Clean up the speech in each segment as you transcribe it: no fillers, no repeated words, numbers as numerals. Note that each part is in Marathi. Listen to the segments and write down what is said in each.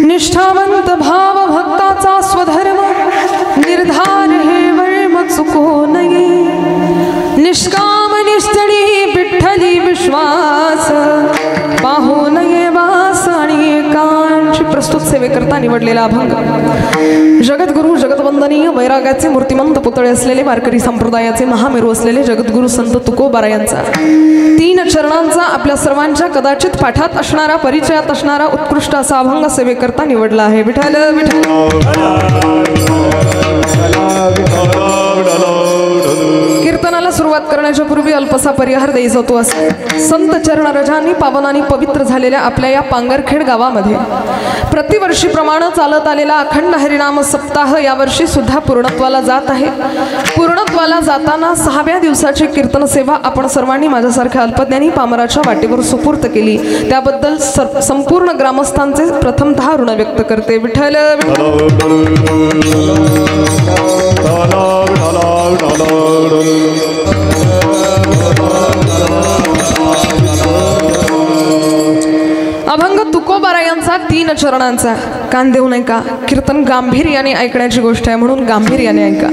निष्ठावंत भाव भक्ताचा स्वधर्म निर्धार हे वर्म चुको नये निष्काम निष्ठळी विठ्ठली विश्वास पाहू नये वास आणि एकांची प्रस्तुत सेवेकरता निवडलेला अभंग जगद्गुरु जगतवंदनीय वैराग्याचे मूर्तिमंत पुतळे असलेले वारकरी संप्रदायाचे महामेरू असलेले जगद्गुरु संत तुकोबा यांचा 3 चरणांचा आपल्या सर्वांच्या कदाचित पाठात असणारा परिचयात असणारा उत्कृष्ट असा अभंग सेवेकरता निवडला आहे। विठ्ठल कीर्तनाला सुरुवात करण्याच्या पूर्वी अल्पसा परिहार द्यायचा होतो असे संत चरण रजांनी पावनांनी पवित्र झालेल्या आपल्या या पांगरखेड गावामध्ये प्रतिवर्षीप्रमाणे चालत आलेला अखंड हरिनाम सप्ताह यावर्षी सुद्धा पूर्णत्वाला जात आहे। पूर्णत्वाला जाताना 6व्या दिवसाची कीर्तन सेवा आपण सर्वांनी माझ्यासारख्या अल्पज्ञानी पामराच्या वाटेवर सुपूर्त केली त्याबद्दल संपूर्ण ग्रामस्थांचे प्रथमतः ऋण व्यक्त करते। विठ्ठल अभंग तुकोबा यांचा 3 चरणांचा कान देऊ नये का कीर्तन गांभीर्याने ऐकण्याची गोष्ट आहे म्हणून गांभीर्याने ऐका।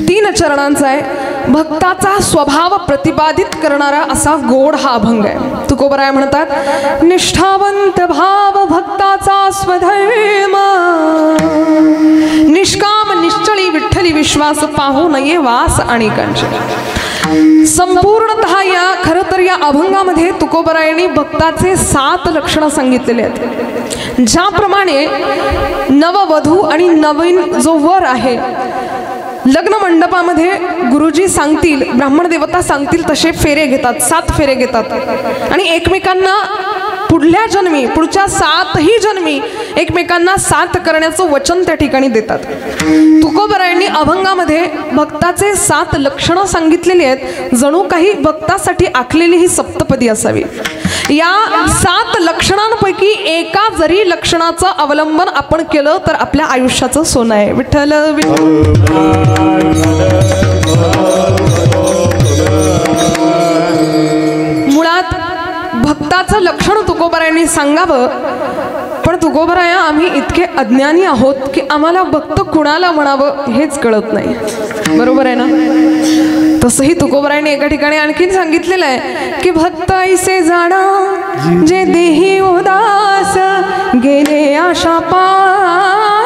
3 चरणांचा आहे भक्ताचा स्वभाव प्रतिपादित करणारा असा गोड हा अभंग आहे। तुकोबा म्हणतात निष्ठावंत भाव भक्ताचा स्वधर्म निष्काम निश्चळी विठ्ठली विश्वास पाहू नये वास आणि कंच। संपूर्णतः या खरं तर या अभंगामध्ये तुकोबरायांनी भक्ताचे 7 लक्षण सांगितलेले आहेत। ज्याप्रमाणे नववधू आणि नवीन जो वर आहे लग्न मंडपामध्ये गुरुजी सांगतील ब्राह्मण देवता सांगतील तसे फेरे घेतात 7 फेरे घेतात आणि एकमेकांना पुढल्या जन्मी पुढच्या 7ही जन्मी एकमेकांना 7 करण्याचं वचन त्या ठिकाणी देतात। तुकोबरायांनी अभंगामध्ये भक्ताचे 7 लक्षणं सांगितलेली आहेत जणू काही भक्तासाठी आखलेली ही सप्तपदी असावी। या 7 लक्षणांपैकी एका जरी लक्षणाचं अवलंबन आपण केलं तर आपल्या आयुष्याचं सोनं आहे। विठ्ठल मुळात भक्ताचं लक्षण तुकोबरायांनी सांगावं पण तुकोबराया आम्ही इतके अज्ञानी आहोत की आम्हाला भक्त कुणाला म्हणावं हेच कळत नाही। बरोबर आहे ना? तसंही तुकोबरायांनी एका ठिकाणी आणखीन सांगितलेलं आहे की भक्त ऐसे जाणा जे देही उदास गेले आशा पाश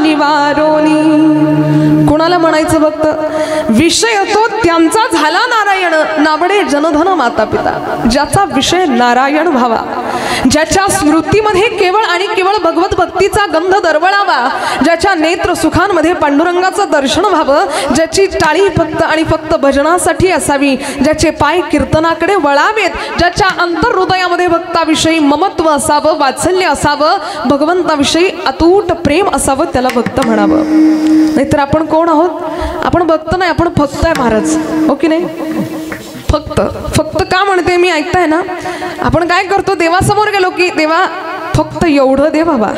निवारोनी। कुणाला म्हणायचं भक्त विषय तो त्यांचा झाला नारायण नावडे जनधन माता पिता ज्याचा विषय नारायण व्हावा ज्याच्या स्मृतीमध्ये केवळ आणि केवळ भगवत भक्तीचा गंध दरवळावा ज्याच्या नेत्र सुखांमध्ये पांडुरंगाचं दर्शन व्हावं ज्याची टाळी फक्त आणि फक्त भजनासाठी असावी ज्याचे पाय कीर्तनाकडे वळावेत ज्याच्या अंतर्हृदयामध्ये भक्ताविषयी ममत्व असावं वात्सल्य असावं भगवंताविषयी अतूट प्रेम असावं त्याला भक्त म्हणावं। नाहीतर आपण कोण आहोत? आपण भक्त नाही आपण फक्त आहे महाराज हो की नाही? फक्त फक्त का म्हणते मी ऐकताय ना आपण काय करतो देवासमोर गेलो की देवा फक्त एवढं दे बाबा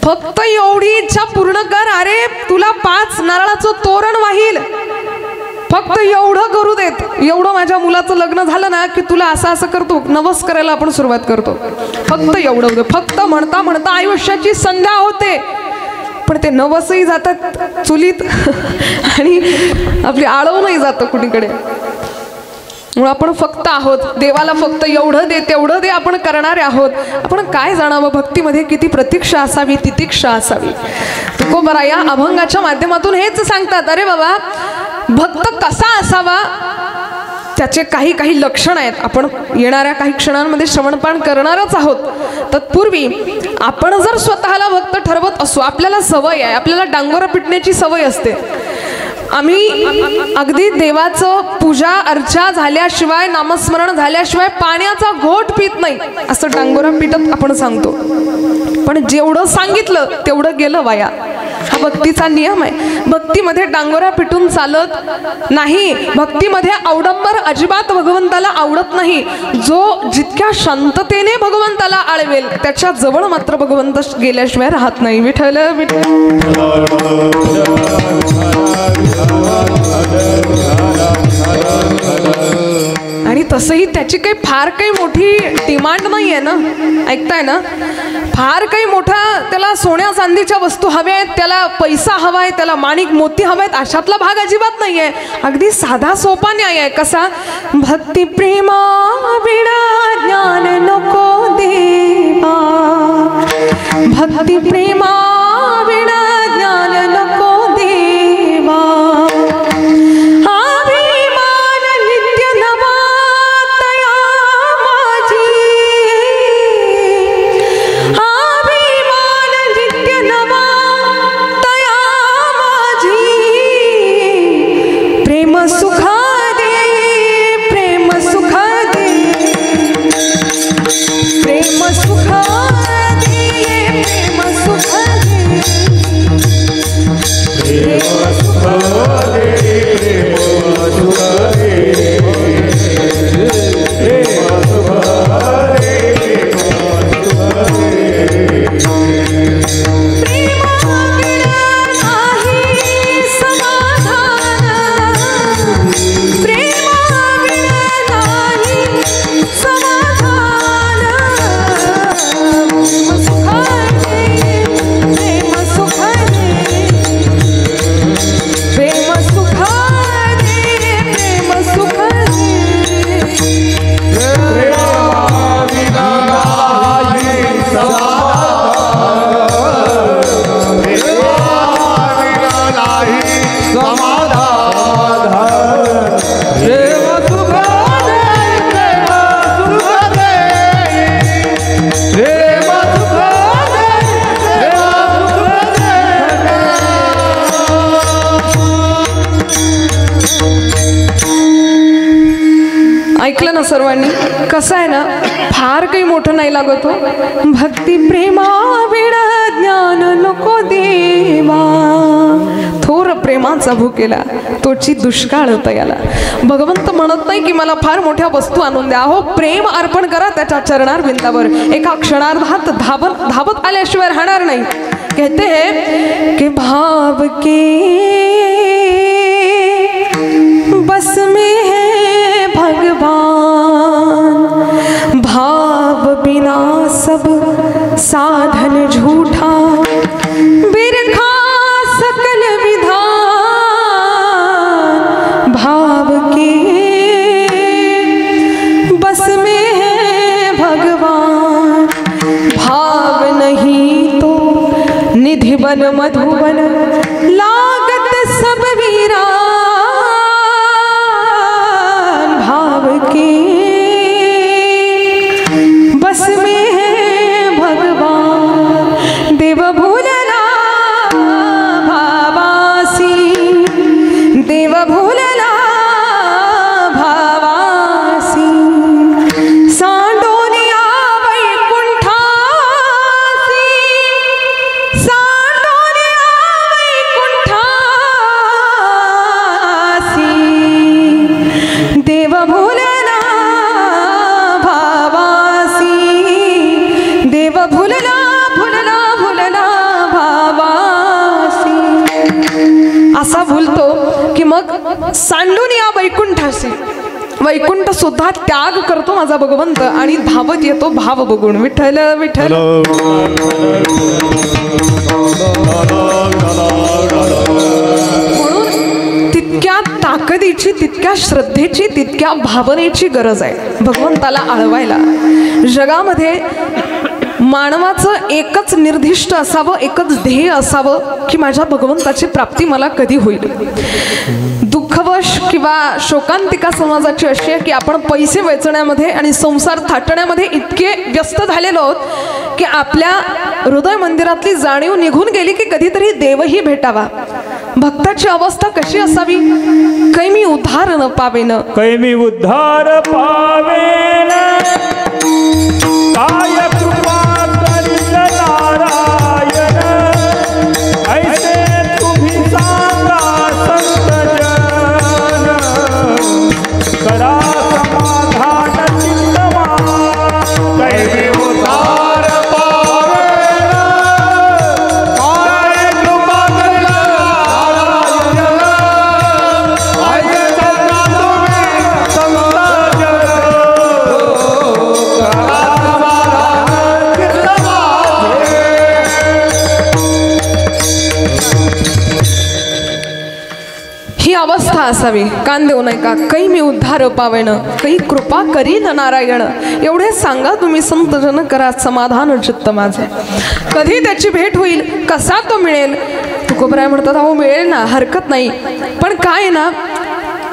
फक्त एवढी इच्छा पूर्ण कर अरे तुला 5 नारळाचं तोरण वाहील फक्त एवढं करू देत एवढं माझ्या मुलाचं लग्न झालं ना की तुला असं असं करतो नवस करायला आपण सुरुवात करतो फक्त एवढं फक्त म्हणता म्हणता आयुष्याची संध्या होते पण ते नवसही जातात चुलीत आणि आपली आळवणही जातं कुणीकडे। म्हणून आपण फक्त आहोत देवाला फक्त एवढं दे तेवढं दे आपण करणारे आहोत। आपण काय जाणावं भक्तीमध्ये किती प्रतीक्षा असावी तितिक्षा असावी। तुकोबा या अभंगाच्या माध्यमातून हेच सांगतात अरे बाबा भक्त कसा असावा त्याचे काही काही लक्षण आहेत। आपण येणाऱ्या काही क्षणांमध्ये श्रवणपान करणारच आहोत। तत्पूर्वी आपण जर स्वतःला भक्त ठरवत असू आपल्याला सवय आहे आपल्याला डांगोरा पिटण्याची सवय असते आम्ही अगदी देवाचं पूजा अर्चा झाल्याशिवाय नामस्मरण झाल्याशिवाय पाण्याचा घोट पित नाही असं डांगोरा पिटत आपण सांगतो पण जेवढं सांगितलं तेवढं गेलं वाया। हा भक्तीचा नियम आहे। भक्तीमध्ये डांगोरा पिटून चालत नाही भक्तीमध्ये अवडंबर अजिबात भगवंताला आवडत नाही। जो जितक्या शांततेने भगवंताला आळवेल त्याच्या जवळ मात्र भगवंत गेल्याशिवाय राहत नाही। विठ्ठल आणि तसंही त्याची काही फार काही मोठी डिमांड नाही आहे ना, ऐकताय ना, फार काही मोठा त्याला सोन्या चांदीच्या वस्तू हव्या आहेत, त्याला पैसा हवाय, त्याला माणिक मोती हवेत, अशातला भाग अजिबात नाही आहे. अगदी साधा सोपा न्याय आहे. कसा? भक्ती प्रेमा विना ज्ञान नको देवा, भक्ती प्रेमा विना ज्ञान नको देवा, अभिमान नित्य नवा तया माझी, अभिमान नित्य नवा तया माझी, प्रेम सुखा दे, प्रेम सुखा दे, प्रेम सुखा दे, प्रेम सुखा दे, प्रेम सुखा दे, प्रेम सुखा दे, प्रेम सुखा दे, ऐकलं ना सर्वांनी? कसं आहे ना, फार काही मोठं नाही लागत हो. भक्ती प्रेमा विना ज्ञान नको देवा, थोर प्रेमाचा भुकेला तोची दुष्काळ तयाला. भगवंत म्हणत नाही की मला फार मोठ्या वस्तू आणून द्या. हो, प्रेम अर्पण करा त्याच्या चरणार बिंदावर. एका क्षणार्धात धावत आल्याशिवाय राहणार नाही. कहते हैं कि भाव के बस में है भगवान, भाव बिना सब साधन झूठा, बिरखा सकल विधान, भाव के बस में है भगवान, भाव नहीं तो निधि बन मधुबन, लागत सब वीरान, भाव के बस में है भगवान, देव भूलना भावासी, देव भूलना भावासी, सांडोनिया वैकुंठासी, सांडोनिया वैकुंठासी, देव भूलना भावासी, देव भूलना भूलना भूलना भावासी. असा भूलतो की मग सांडून या वैकुंठासी, वैकुंठ सुद्धा त्याग करतो माझा भगवंत आणि धावत येतो भाव बघून. विठ्ठल विठ्ठल. म्हणून तितक्या ताकदीची, तितक्या श्रद्धेची, तितक्या भावनेची गरज आहे भगवंताला आळवायला. जगामध्ये मानवाचं एकच निर्दिष्ट असावं, एकच ध्येय असावं की माझ्या भगवंताची प्राप्ती मला कधी होईल. दुःखवश किंवा शोकांतिका समाजाची अशी आहे की आपण पैसे वेचण्यामध्ये आणि संसार थाटण्यामध्ये इतके व्यस्त झालेलो आहोत की आपल्या हृदय मंदिरातली जाणीव निघून गेली की कधीतरी देवही भेटावा. भक्ताची अवस्था कशी असावी? कैमी उद्धार न पावेन, कैमी उद्धार पावेन, काय कृपा करील नारायण, ऐसे तुम्ही सांगा संत जन, करा समाधान चित्तमान, कैमी उद्धार पावेन, काय कृपा करील नारायण, ऐसे तुम्ही संत जन. अवस्था असावी, कान देऊ नये का काही मी उद्धार पावेन, काही कृपा करीन नारायण, एवढे सांगा तुम्ही संतजन करा समाधान चित्त माझे. कधी त्याची भेट होईल, कसा तो मिळेल. तुकोबराय म्हणतात अहो मिळेल ना, हरकत नाही, पण काय ना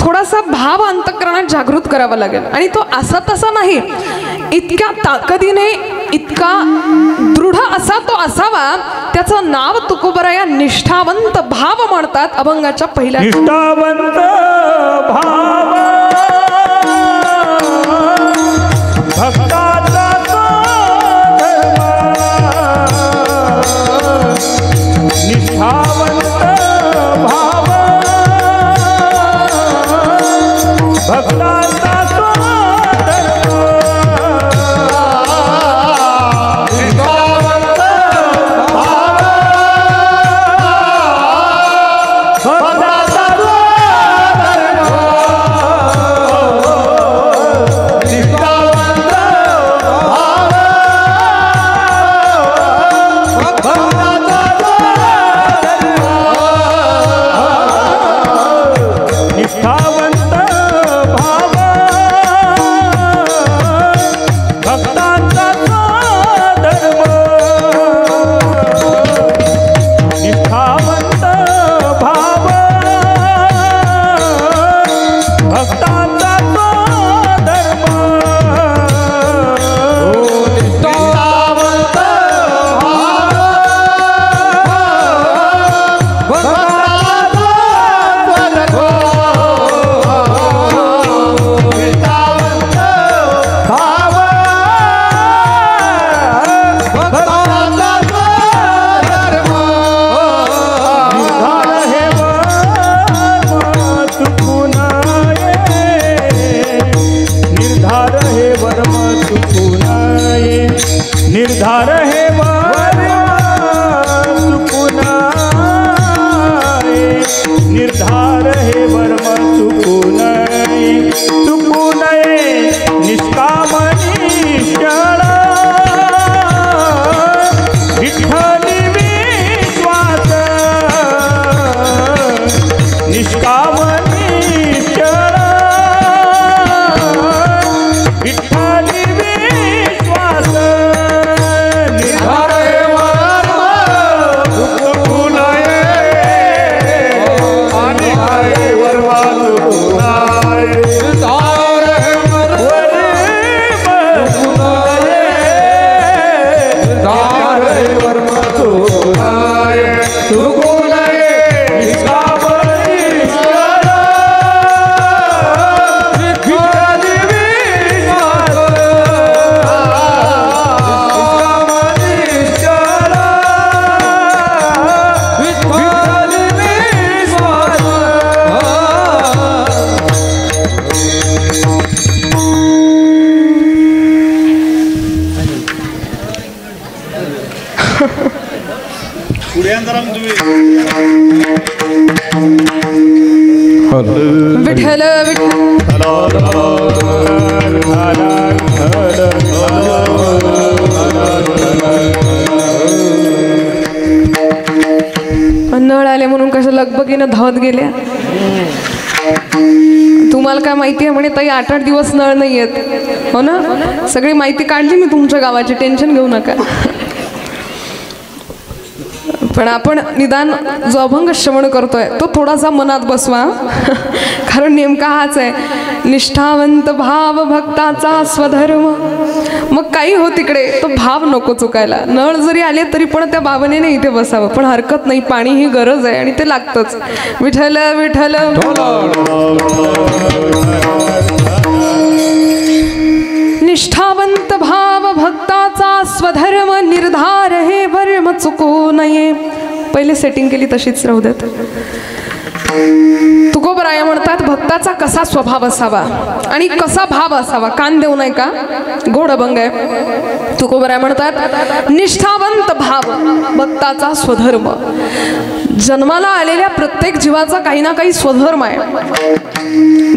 थोडासा भाव अंतःकरणात जागृत करावा लागेल. आणि तो असा तसा नाही, इतक्या ताकदीने इतका दृढ असा तो असावा. त्याचं नाव तुकोबराया निष्ठावंत भाव म्हणतात. अभंगाच्या पहिल्या निष्ठावंत भाव भक्ताचा निष्ठावंत भाव भक्ताचा निर्धार हे निर्धार हे वर्म चुकू नये निष्कामनी क्षण विठ्ठली विश्वास निष्कामनी क्षण विठ्ठली विश्वास विठ्ठल नळ आले म्हणून कशा लगबगीनं धावत गेल्या. तुम्हाला काय माहिती आहे म्हणे ताई 8-8 दिवस नळ नाही येत. हो ना, सगळी माहिती काढली मी तुमच्या गावाची, टेन्शन घेऊ नका. पण आपण निदान जो अभंग श्रवण करतोय तो थोडासा मनात बसवा. कारण नेमका हाच आहे, निष्ठावंत भाव भक्ताचा स्वधर्म. मग काही हो तिकडे, तो भाव नको चुकायला. नळ जरी आले तरी पण त्या भावनेने इथे बसावं. पण हरकत नाही, पाणी ही गरज आहे आणि ते लागतंच. विठ्ठल विठ्ठल निष्ठावंत भाव भक्ताचा स्वधर्म निर्धार हे वर्म चुकू नये. पहिले सेटिंग केली तशीच राहू देत. तुकोबराय म्हणतात भक्ताचा कसा स्वभाव असावा आणि कसा भाव असावा. कान देऊ नये का, गोड अभंग आहे. तुकोबराय म्हणतात निष्ठावंत भाव भक्ताचा स्वधर्म. जन्माला आलेल्या प्रत्येक जीवाचा काही ना काही स्वधर्म आहे.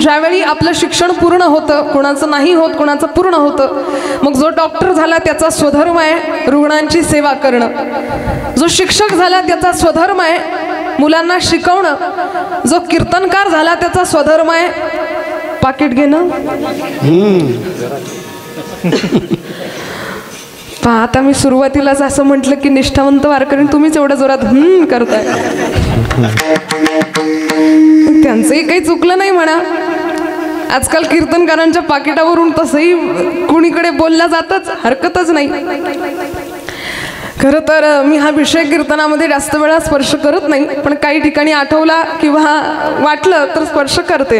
ज्यावेळी आपलं शिक्षण पूर्ण होतं, कोणाचं नाही होत, कोणाचं पूर्ण होतं. मग जो डॉक्टर झाला त्याचा स्वधर्म आहे रुग्णांची सेवा करणं. जो शिक्षक झाला त्याचा स्वधर्म आहे मुलांना शिकवणं. जो कीर्तनकार झाला त्याचा स्वधर्म आहे पाकिट घेणं. आता मी सुरुवातीलाच असं म्हटलं की निष्ठावंत वारकरी, तुम्हीच एवढ्या जोरात करताय. त्यांचंही काही चुकलं नाही म्हणा. आजकाल कीर्तनकारांच्या पाकिटावरून तसंही कुणीकडे बोलला जातच, हरकतच नाही. खरं तर मी हा विषय कीर्तनामध्ये जास्त वेळा स्पर्श करत नाही, पण काही ठिकाणी आठवला किंवा वाटलं तर स्पर्श करते.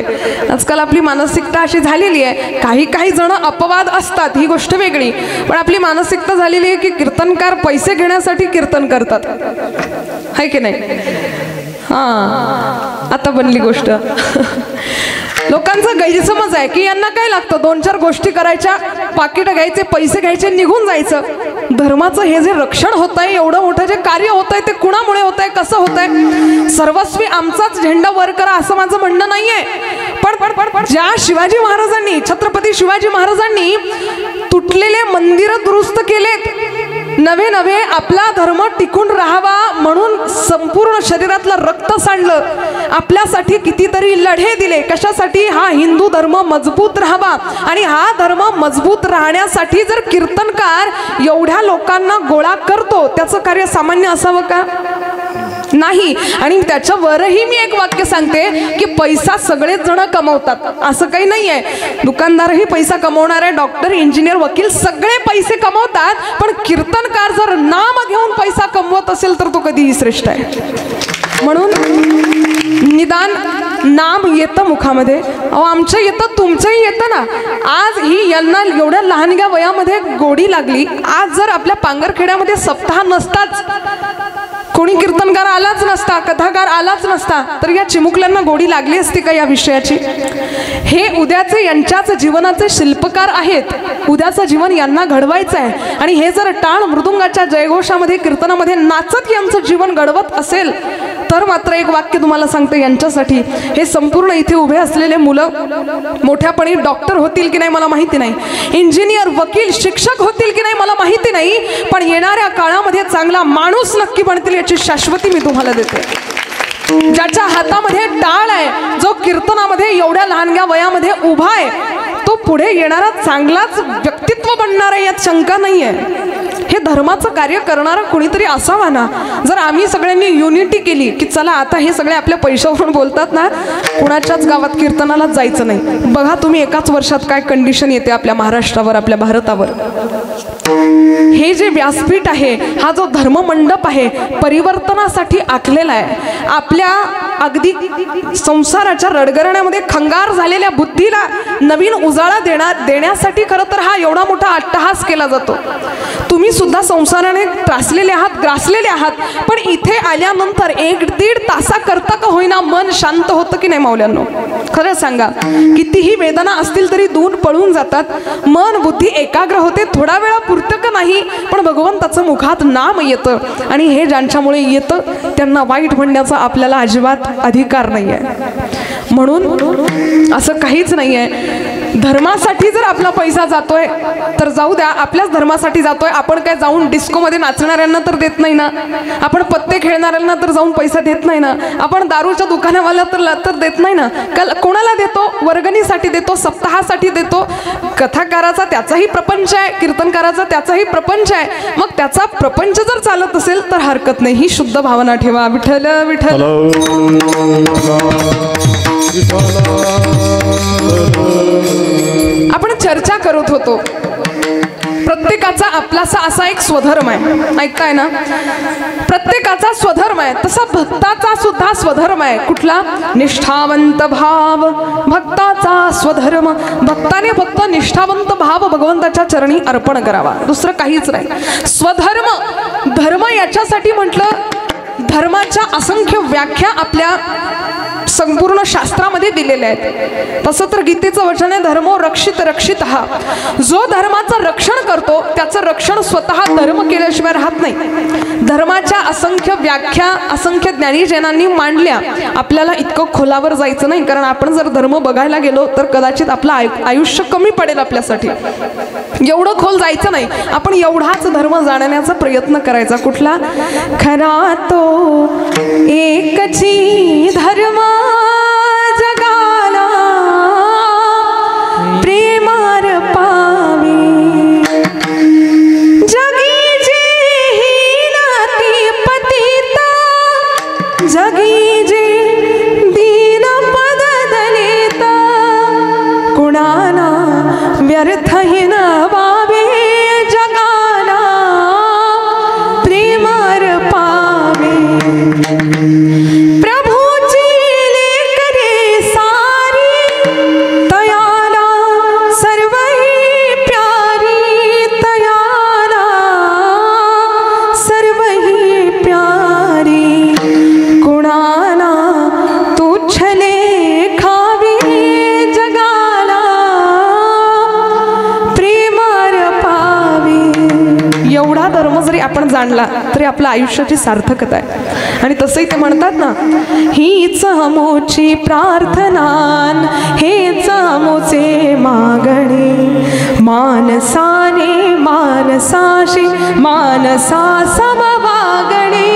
आजकाल आपली मानसिकता अशी झालेली आहे, काही जण अपवाद असतात, ही गोष्ट वेगळी, पण आपली मानसिकता झालेली आहे की कीर्तनकार पैसे घेण्यासाठी कीर्तन करतात, आहे की नाही? हां, आता बनली गोष्ट. लोकांचा गैरसमज आहे की यांना काय लागतं, 2-4 गोष्टी करायच्या, पाकिट घ्यायचे, पैसे घ्यायचे, निघून जायचं. धर्माचं हे जे रक्षण होत आहे, एवढं मोठं जे कार्य होत आहे, ते कुणामुळे होत आहे, कसं होत आहे? सर्वस्वी आमचाच झेंडा वर करा असं माझं म्हणणं नाहीये, पण ज्या शिवाजी महाराजांनी, छत्रपती शिवाजी महाराजांनी तुटलेले मंदिर दुरुस्त केलेत, नवे आपला धर्म टिकून राहावा म्हणून संपूर्ण शरीरातलं रक्त सांडलं, आपल्यासाठी कितीतरी लढे दिले. कशासाठी? हा हिंदू धर्म मजबूत राहावा. आणि हा धर्म मजबूत राहण्यासाठी जर कीर्तनकार एवढ्या लोकांना गोळा करतो, त्याचं कार्य सामान्य असावं का? नाही. आणि त्याच्यावरही मी एक वाक्य सांगते की पैसा सगळेच जण कमवतात असं काही नाहीये. दुकानदारही पैसा कमवणार आहे, डॉक्टर, इंजिनियर, वकील सगळे पैसे कमवतात, पण कीर्तनकार जर नाम घेऊन पैसा कमवत असेल तर तो कधीही श्रेष्ठ आहे. म्हणून निदान नाम येतं मुखामध्ये. अहो आमचं येतं, तुमचंही येतं ना. आज ही यांना एवढ्या लहानग्या वयामध्ये गोडी लागली. आज जर आपल्या पांगरखेड्यामध्ये सप्ताह नसताच, कोणी कीर्तनकार आलाच नसता, कथाकार आलाच नसता, तर या चिमुकल्यांना गोडी लागली असती का या विषयाची? हे उद्याचे यांच्याच जीवनाचे शिल्पकार आहेत. उद्याचं जीवन यांना घडवायचं आहे. आणि हे जर टाळ मृदुंगाच्या जयघोषामध्ये, कीर्तनामध्ये नाचत यांचं जीवन घडवत असेल तर मात्र एक वाक्य तुम्हाला सांगते, यांच्यासाठी हे संपूर्ण इथे उभे असलेले मुलं मोठ्यापणी डॉक्टर होतील की नाही मला माहिती नाही, इंजिनियर, वकील, शिक्षक होतील की नाही मला माहिती नाही, पण येणाऱ्या काळामध्ये चांगला माणूस नक्की बनतील याची शाश्वती मी तुम्हाला देते. ज्याच्या हातामध्ये टाळ आहे, जो कीर्तनामध्ये एवढ्या लहानग्या वयामध्ये उभा आहे, तो पुढे येणारा चांगलाच व्यक्तित्व बनणार आहे, यात शंका नाहीये. हे धर्माचं कार्य करणारा कोणीतरी असावा ना. जर आम्ही सगळ्यांनी युनिटी केली की चला आता हे सगळे आपल्या पैशावरून बोलतात ना, कुणाच्याच गावात कीर्तनालाच जायचं नाही. बघा तुम्ही एकाच वर्षात काय कंडिशन येते आपल्या महाराष्ट्रावर, आपल्या भारतावर. हे जे व्यासपीठ आहे, हा जो धर्ममंडप आहे, परिवर्तनासाठी आखलेला आहे. आपल्या अगदी संसाराच्या रडगरण्यामध्ये खंगार झालेल्या बुद्धीला नवीन उजाळा देण्यासाठी खरं तर हा एवढा मोठा अट्टहास केला जातो. तुम्ही सुद्धा संसाराने त्रासलेले आहात, ग्रासलेले आहात, पण इथे आल्यानंतर 1-1.5 तासाकरता का होईना मन शांत होतं की नाही माऊल्यांनो? खरं सांगा, कितीही वेदना असतील तरी दूर पळून जातात, मन बुद्धी एकाग्र होते. थोडा वेळा पुरतं का नाही, पण भगवंताचं मुखात नाम येतं. आणि हे ज्यांच्यामुळे येतं त्यांना वाईट म्हणण्याचा आपल्याला अजिबात अधिकार नाही आहे. म्हणून असं काहीच नाही आहे. धर्मासाठी जर आपला पैसा जातोय तर जाऊ द्या, आपल्याच धर्मासाठी जातोय. आपण काय जाऊन डिस्कोमध्ये नाचणाऱ्यांना तर देत नाही ना, आपण पत्ते खेळणाऱ्यांना तर जाऊन पैसा देत नाही ना, आपण दारूच्या दुकानावाला तर देत नाही ना. कोणाला देतो? वर्गणीसाठी देतो, सप्ताहासाठी देतो. कथाकाराचा त्याचाही प्रपंच आहे, कीर्तनकाराचा त्याचाही प्रपंच आहे. मग त्याचा प्रपंच जर चालत असेल तर हरकत नाही. ही शुद्ध भावना ठेवा. विठ्ठल विठ्ठल. आपण चर्चा करत होतो, प्रत्येकाचा आपलासा असा एक स्वधर्म आहे. ऐकताय ना? प्रत्येकाचा स्वधर्म आहे, तसा भक्ताचा सुद्धा स्वधर्म आहे. कुठला? निष्ठावंत भाव, भक्ताचा स्वधर्म. भक्ताने फक्त निष्ठावंत भाव भगवंताच्या चरणी अर्पण करावा, दुसरं काहीच नाही. स्वधर्म, धर्म याच्यासाठी म्हटलं, धर्माच्या असंख्य व्याख्या आपल्या संपूर्ण शास्त्रामध्ये दिलेले आहेत. तसं तर गीतेचं वचन आहे, धर्मो रक्षित रक्षित हा. जो धर्माचं रक्षण करतो त्याचं रक्षण स्वतः धर्म केल्याशिवाय राहत नाही. धर्माच्या असंख्य व्याख्या असंख्य ज्ञानीजनांनी मांडल्या. आपल्याला इतकं खोलावर जायचं नाही, कारण आपण जर धर्म बघायला गेलो तर कदाचित आपलं आयुष्य कमी पडेल आपल्यासाठी. एवढं खोल जायचं नाही, आपण एवढाच धर्म जाणण्याचा प्रयत्न करायचा. कुठला? खरा तो एकची धर्म जगाला प्रेमार पावे, जगी जे हीनाती पतिता, जगी जे दीन पद दलिता, कुणाला व्यर्थ हीन वावे, जगाला प्रेमार पावे. प्रभूची लेकरे सारी, तयाला सर्वही प्यारी, तयाला सर्वही प्यारी, कुणाला तुच्छ लेखावी, जगाला प्रेमार पावे. एवढा धर्म जरी आपण जाणला तरी आपल्या आयुष्याची सार्थकता आहे. आणि तसंही ते म्हणतात ना, हीच हमोची प्रार्थनान, हेच हमोचे मागणे, मानसाने मानसाशी मानसा समवागणे,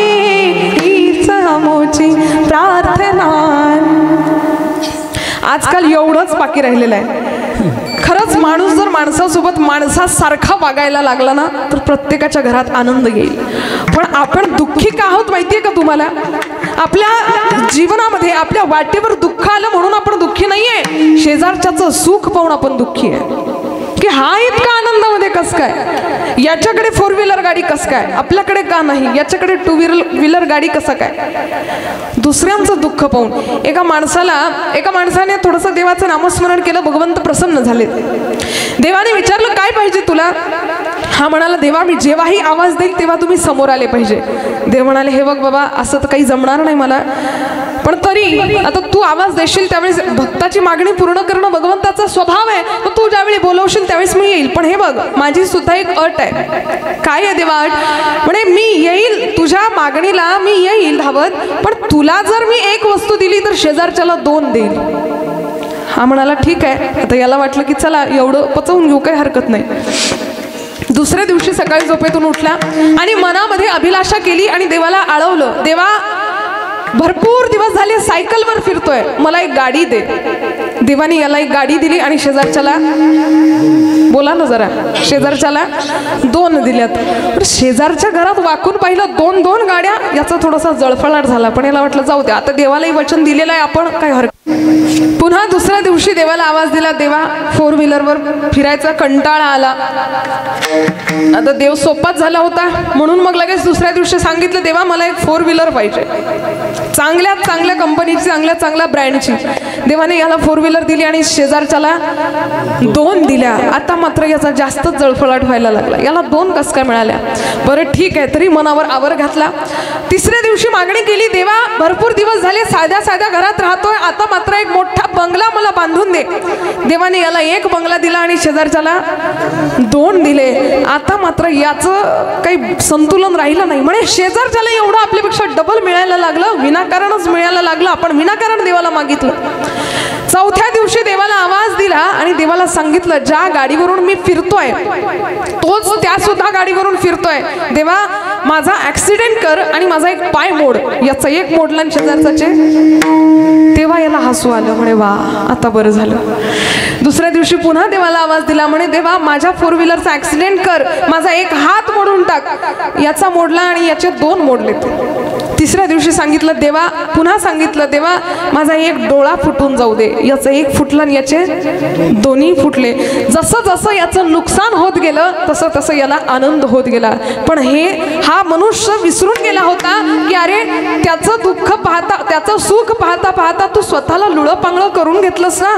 हीच हमोची प्रार्थनान. आजकाल एवढंच बाकी राहिलेलं आहे. खरंच माणूस जर माणसासोबत माणसासारखा वागायला लागला ना तर प्रत्येकाच्या घरात आनंद येईल. पण आपण दुःखी का आहोत माहितीये का तुम्हाला? आपल्या जीवनामध्ये आपल्या वाटेवर दुःख आलं म्हणून आपण दुःखी नाहीये, शेजारच्याचं सुख पाहून आपण दुःखी आहे. की हा इतका आनंदामध्ये कस काय, याच्याकडे 4 व्हीलर गाडी कस काय, आपल्याकडे का नाही, याच्याकडे 2 व्हीलर गाडी कसं काय. दुसऱ्यांचं दुःख पाहून एका माणसाने थोडंसं देवाचं नामस्मरण केलं, भगवंत प्रसन्न झाले. देवाने विचारलं काय पाहिजे तुला? हा म्हणाला, देवा मी जेव्हाही आवाज देईल तेव्हा तुम्ही समोर आले पाहिजे. देव म्हणाले, हे बघ बाबा असं तर काही जमणार नाही मला, पण तरी आता तू आवाज देशील त्यावेळेस भक्ताची मागणी पूर्ण करणं भगवंताचा स्वभाव आहे, तर तू ज्यावेळी बोलवशील त्यावेळेस मी येईल. पण हे बघ माझी सुद्धा एक अट आहे. काय आहे देवा अट? म्हणे मी येईल तुझ्या मागणीला, मी येईल धावत, पण तुला जर मी 1 वस्तू दिली तर शेजारच्याला 2 देईल. हा म्हणाला ठीक आहे. आता याला वाटलं की चला एवढं पचवून घेऊ, काही हरकत नाही. दुसऱ्या दिवशी सकाळी झोपेतून उठला आणि मनामध्ये अभिलाषा केली आणि देवाला आळवलं, देवा भरपूर दिवस झाले सायकलवर फिरतोय, मला एक गाडी दे. देवाने याला एक गाडी दिली आणि शेजारच्याला, बोला ना जरा, शेजारच्याला 2 दिल्यात. पण शेजारच्या घरात वाकून पाहिलं 2 गाड्या, याचा थोडासा जळफळाट झाला. पण याला वाटलं जाऊ दे, आता देवालाही वचन दिलेलं आहे आपण, काय हरकत. पुन्हा दुसऱ्या दिवशी देवाला आवाज दिला, देवा 4 व्हीलरवर फिरायचा कंटाळा आला. आता देव सोपाच झाला होता म्हणून मग लगेच दुसऱ्या दिवशी सांगितलं, देवा मला एक 4 व्हीलर पाहिजे, चांगल्यात चांगल्या कंपनीची, चांगल्या ब्रँडची. देवाने याला 4 व्हीलर दिली आणि शेजारच्याला 2 दिल्या. आता मात्र याचा जास्तच जळफळाट व्हायला लागला, याला 2 कस काय मिळाल्या? बरं ठीक आहे, तरी मनावर आवर घातला. तिसऱ्या दिवशी मागणी केली, देवा भरपूर दिवस झाले साध्या घरात राहतोय, आता मात्र एक मोठा बंगला मला बांधून दे. देवाने याला 1 बंगला दिला आणि शेजारच्याला 2 दिले. आता मात्र याचं काही संतुलन राहिलं नाही. म्हणे शेजारच्याला एवढं आपल्यापेक्षा डबल मिळायला लागलं, विनाकारणच मिळायला लागलं, आपण विनाकारण देवाला मागितलं. चौथ्या दिवशी देवाला आवाज दिला आणि देवाला सांगितलं, ज्या गाडीवरून मी फिरतोय तोच त्या सुद्धा गाडीवरून फिरतोय, देवा माझा ऍक्सिडेंट कर आणि माझा एक पाय मोड. याचा 1 मोडला आणि शेजारचाचे. तेव्हा याला हसू आलं, म्हणे वा आता बरं झालं. दुसऱ्या दिवशी पुन्हा देवाला आवाज दिला, म्हणे देवा माझ्या 4 व्हीलरचा ऍक्सिडेंट कर, माझा 1 हात मोडून टाक. याचा मोडला आणि याचे 2 मोडलेत. तिसऱ्या दिवशी सांगितलं, देवा पुन्हा सांगितलं, देवा माझा 1 डोळा फुटून जाऊ दे. याचं 1 फुटलं आणि याचे 2 फुटले. जसं जसं याचं नुकसान होत गेलं तसं तसं याला आनंद होत गेला. पण हा मनुष्य विसरून गेला होता की अरे त्याचं दुःख पाहता, त्याचं सुख पाहता पाहता तू स्वतःला लुळं पांगळं करून घेतलंस ना,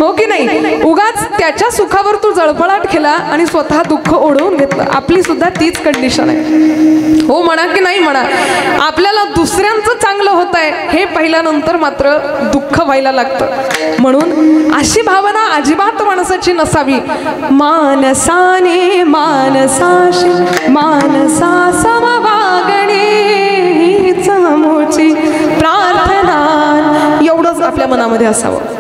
हो की नाही? उगाच त्याच्या सुखावर तू जळफळाट केला आणि स्वतः दुःख ओढवून घेतलं. आपली सुद्धा तीच कंडिशन आहे. हो म्हणा की नाही म्हणा, आपल्याला दुसऱ्यांचं चांगलं होत आहे हे पाहिल्यानंतर मात्र दुःख व्हायला लागतं. म्हणून अशी भावना अजिबात माणसाची नसावी. मानसाने मानसाशी मानसा समवागणे, हीच हमोची प्रार्थना. एवढंच आपल्या मनामध्ये असावं.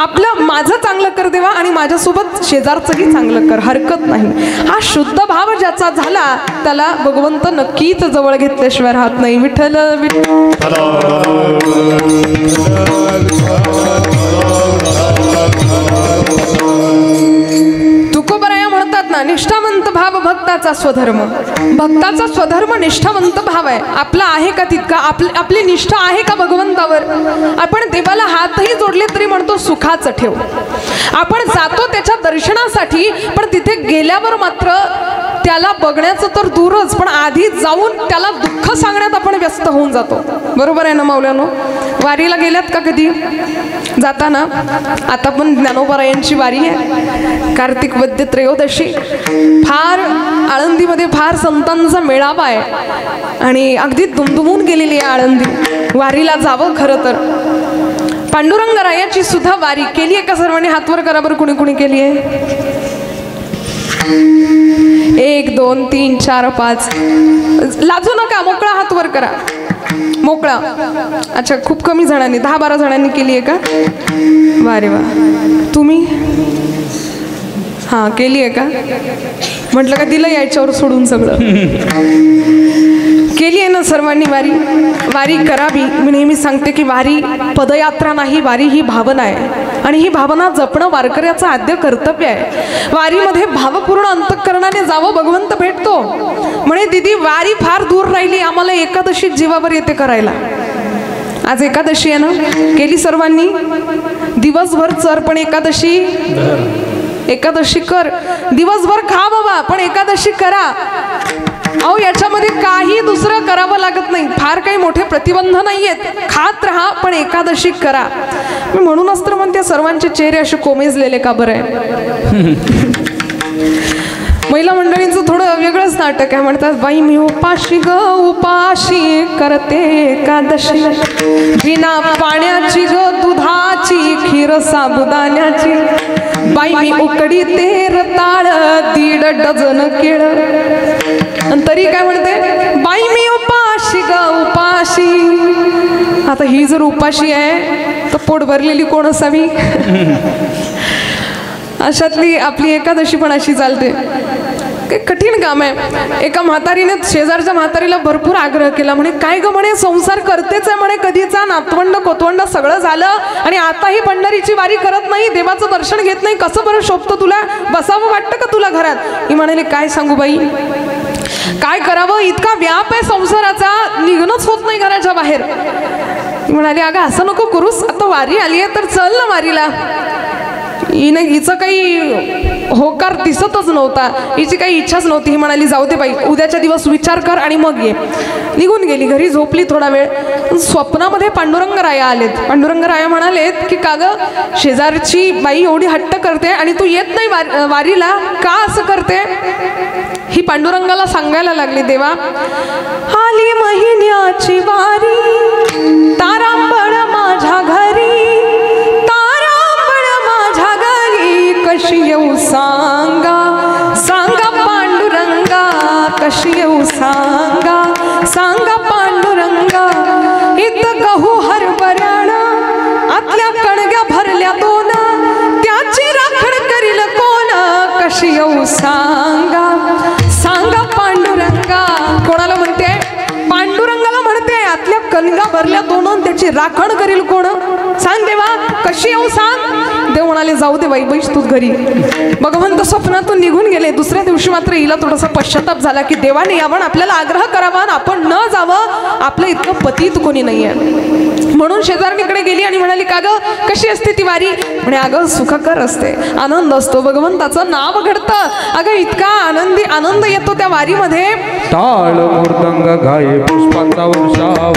आपलं माझं चांगलं कर देवा आणि माझ्यासोबत शेजारचंही चांगलं कर, हरकत नाही. हा शुद्ध भाव ज्याचा झाला त्याला भगवंत नक्कीच जवळ घेतल्याशिवाय राहत नाही. विठ्ठल तुकोबराया म्हणतात ना, निष्ठावंत भाव भक्ताचा स्वधर्म. भक्ताचा स्वधर्म निष्ठावंत भाव आहे. आपला आहे का तितका, आपली निष्ठा आहे का भगवंतावर. आपण देवाला हातही जोडले तरी म्हणतो सुखाचं ठेव. आपण जातो त्याच्या दर्शनासाठी, पण तिथे गेल्यावर मात्र त्याला बघण्याचं तर दूरच, पण आधी जाऊन त्याला दुःख सांगण्यात आपण व्यस्त होऊन जातो. बरोबर आहे ना माऊल्यानो. वारीला गेल्यात का कधी. जाताना आता पण ज्ञानोबरायांची वारी आहे, कार्तिक वद्य त्रयोदशी. फार आळंदीमध्ये फार संतांचा मेळावा आहे आणि अगदी दुमदुमून गेलेली आहे आळंदी. वारीला जावं खरं तर. पांडुरंगरायाची सुद्धा वारी केली आहे का सर्वांनी. हातवर करा बरं, कुणी कुणी केली आहे. 1 2 3 4 5. लाजू नका, मोकळा हातवर करा, मोकळा. अच्छा, खूप कमी जणांनी, 10-12 जणांनी केली आहे का. वा रे वा. तुम्ही हां केली आहे का. म्हटलं का दिलं याच्यावर सोडून सगळं. केली आहे ना सर्वांनी वारी. वारी करावी. मी नेहमी सांगते की वारी पदयात्रा नाही, वारी ही भावना आहे आणि ही भावना जपणं वारकऱ्याचं आद्य कर्तव्य आहे. वारीमध्ये भावपूर्ण अंतःकरणाने जावं, भगवंत भेटतो. म्हणे दीदी वारी फार दूर राहिली, आम्हाला एकादशी जीवावर येते करायला. आज एकादशी आहे ना, केली सर्वांनी. दिवसभर चर पण एकादशी कर. दिवसभर खा बाबा पण एकादशी करा. अहो याच्यामध्ये काही दुसरं करावं लागत नाही, फार काही मोठे प्रतिबंध नाहीयेत. खात राहा पण एकादशी करा. मी म्हणूनच तर म्हणते सर्वांचे चेहरे असे कोमेजलेले का बरं आहे. महिला मंडळींचं थोडं वेगळंच नाटक आहे. म्हणतात बाई मी उपाशी ग उपाशी करते एकादशी, बिना पाण्याची ग दुधाची खीर साबुदाण्याची, बाई मी उकडी ते रताळ 1.5 डझन केळ. तरी काय म्हणते बाई मी उपाशी ग उपाशी. आता ही जर उपाशी आहे तर पोट भरलेली कोण असावी. अशातली आपली एकादशी पण अशी चालते. काही कठीण काम आहे. एका म्हातारीने शेजारच्या म्हातारीला भरपूर आग्रह केला. म्हणे काय ग म्हणे, संसार करतेच आहे म्हणे, कधीचा नातवंड कोतवंड सगळं झालं आणि आताही पंढरीची वारी करत नाही, देवाचं दर्शन घेत नाही, कसं बरं शोभतं तुला, बसावं वाटतं का तुला घरात. ही म्हणाली काय सांगू बाई, काय करावं, इतका व्याप आहे संसाराचा, निघणंच होत नाही घराच्या बाहेर. म्हणाली अगं असं नको करूस, आता वारी आली आहे तर चल ना वारीला. हिचं काही होकार दिसतच नव्हता, हिची काही इच्छाच नव्हती. ही म्हणाली जाऊ दे बाई, उद्याच्या दिवस विचार कर आणि मग ये. निघून गेली. घरी झोपली थोडा वेळ. स्वप्नामध्ये पांडुरंगराया आलेत. पांडुरंगराया म्हणालेत की का ग शेजारची बाई एवढी हट्ट करते आणि तू येत नाही वारीला, का असं करते. ही पांडुरंगाला सांगायला लागली देवा आली महिन्याची वारी, तारांबळ माझ्या घरी, कशी येऊ सांगा सांगा पांडुरंगा, कशी येऊ सांगा सांगा पांडुरंगा. इथं गहू हरभऱ्यानं आतल्या कणग्या भरल्या 2, त्याची राखण करील कोण, कशी येऊ सांगा सांगा पांडुरंगा. कोणाला म्हणते, पांडुरंगाला म्हणते. आतल्या कणग्या भरल्या 2, त्याची राखण करील कोण, सांग देवा कशी येऊ सांग. देव म्हणाले जाऊ दे बाई, बैस तू घरी. भगवंत स्वप्नातून निघून गेले. दुसऱ्या दिवशी मात्र हिला थोडासा पश्चाताप झाला की देवाने यावं आपल्याला आग्रह करावा, आपण न जावं, आपलं इतकं पतित कोणी नाहीये. म्हणून शेजारणीकडे गेली आणि म्हणाली का ग कशी असते ती वारी. म्हणे अगं सुखकर असते, आनंद असतो, भगवंताचं नाव घडतं. अगं इतका आनंद येतो त्या वारीमध्ये. टाळ मृदंग गाये पुष्पाचा वर्षाव,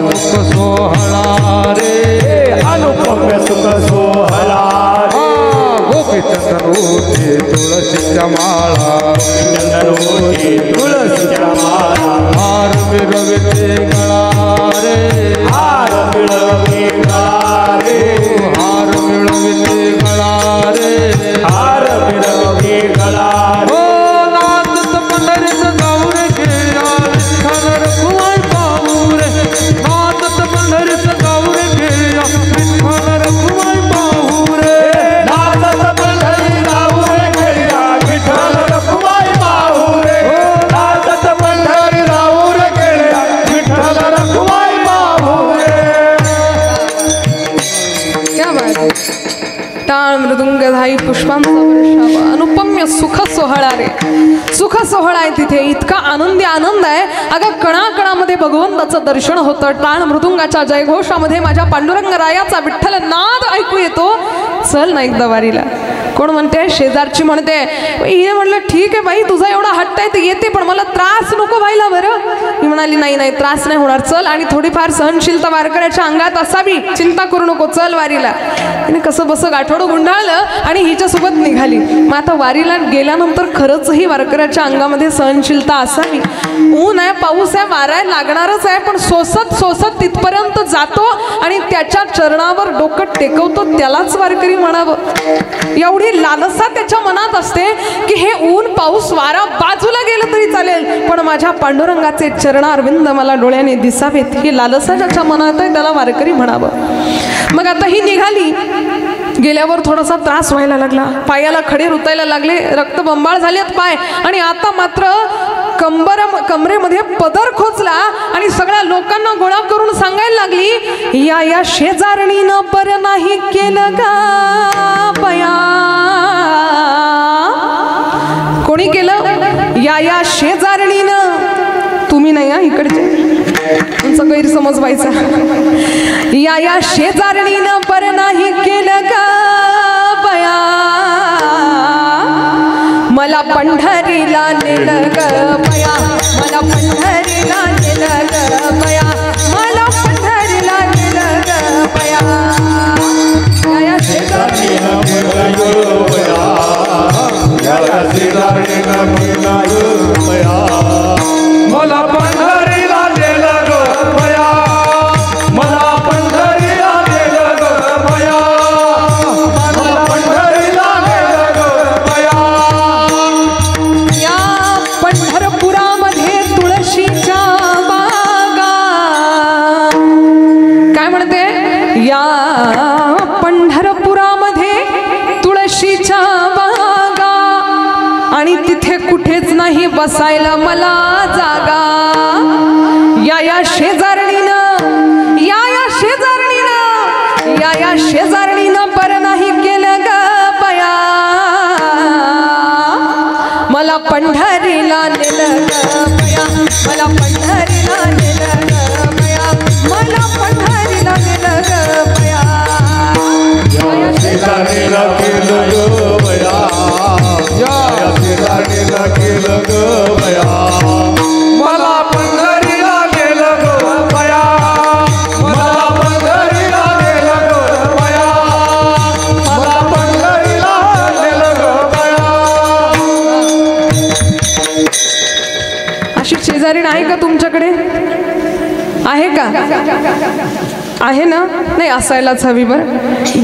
सुख सोहळा रे, अनुपम्य सुख सोहळा रे. गोपी चंदनोची तुळशीच्या माळा, तुळशीच्या माळा, हार मिरविते गळा रे, हार मिळविते गळा रे, हार मिळविते गळा रे, हार मिळविते गळा रे. हो नाचत पंढरीत जाऊ रे गेला, खरर कुवाय पाहू रे, नाचत पंढरीत वर्षाव अनुपम्य सुख सोहळा रे, सुख सोहळा आहे तिथे, इतका आनंदी आनंद आहे. अगं कणाकणामध्ये भगवंताचं दर्शन होतं. टाळ मृदुंगाच्या जयघोषामध्ये माझ्या पांडुरंग रायाचा विठ्ठल नाद ऐकू येतो. चल ना एकदा वारीला. कोण म्हणते? शेजारची म्हणते. हिने म्हणलं ठीक आहे बाई, तुझा एवढा हट्ट आहे तर येते, पण मला त्रास नको व्हायला बरं. ही म्हणाली नाही नाही त्रास नाही होणार, चल. आणि थोडीफार सहनशीलता वारकऱ्याच्या अंगात असावी, चिंता करू नको, चल वारीला. तिने कसं बसं गाठोडं गुंडाळलं आणि हिच्यासोबत निघाली. मग आता वारीला गेल्यानंतर खरंच ही वारकऱ्याच्या अंगामध्ये सहनशीलता असावी. ऊन आहे, पाऊस आहे, वारा आहे, लागणारच आहे, पण सोसत सोसत तिथपर्यंत जातो आणि त्याच्या चरणावर डोकं टेकवतो, त्यालाच वारकरी म्हणावं. एवढी लालसा त्याच्या मनात असते की हे ऊन पाऊस वारा बाजूला गेलं तरी चालेल, पण माझ्या पांडुरंगाचे चरणारविंद मला डोळ्याने दिसावेत, ही लालसा ज्याच्या मनात आहे त्याला वारकरी म्हणावं. मग आता ही निघाली. गेल्यावर थोडासा त्रास व्हायला लागला, पायाला खडे रुतायला लागले, रक्तबंबाळ झालेत पाय. आणि आता मात्र कमरेमध्ये पदर खोचला आणि सगळ्या लोकांना गोळा करून सांगायला लागली, या शेजारणीनं बरं नाही केलं गा बया. कोणी केलं? या शेजारणीनं. तुम्ही नाही हा इकडचे, तुमचा गैरसमज व्हायचा. या शेजारणीनं बरं नाही केलं गा बया, मला पंढरीला नेलं ग बया, मला पंढरीला नेलं ग बया, मला पंढरीला नेलं ग बया. या शेजारणीनं मला पंढरीला नेलं ग बया, मला पंढरीला नेलं ग बया, मला पंढरीला नेलं ग बया. या पंढरपुरामध्ये तुळशीच्या बागा, काय म्हणते? या पंढरपुरामध्ये तुळशीच्या बागा, आणि तिथे कुठेच नाही बसायला मला जागा. या शेजारणीनं, या शेजारणीनं, या शेजारणीनं बरं नाही केलं ग बया, मला पंढरीला नेलं ग बया, मला पंढरीला नेलं ग बया, मला पंढरीला नेलं ग बया. या शेजारीला केलं ग बया, या शेजारीला केलं ग बया, मला पंढरीला नेलं ग बया, मला पंढरीला नेलं ग बया, मला पंढरीला नेलं ग बया. अशी शेजारी आहे का तुमच्याकडे? आहे का? आहे ना? नाही असायलाच हवी बरं.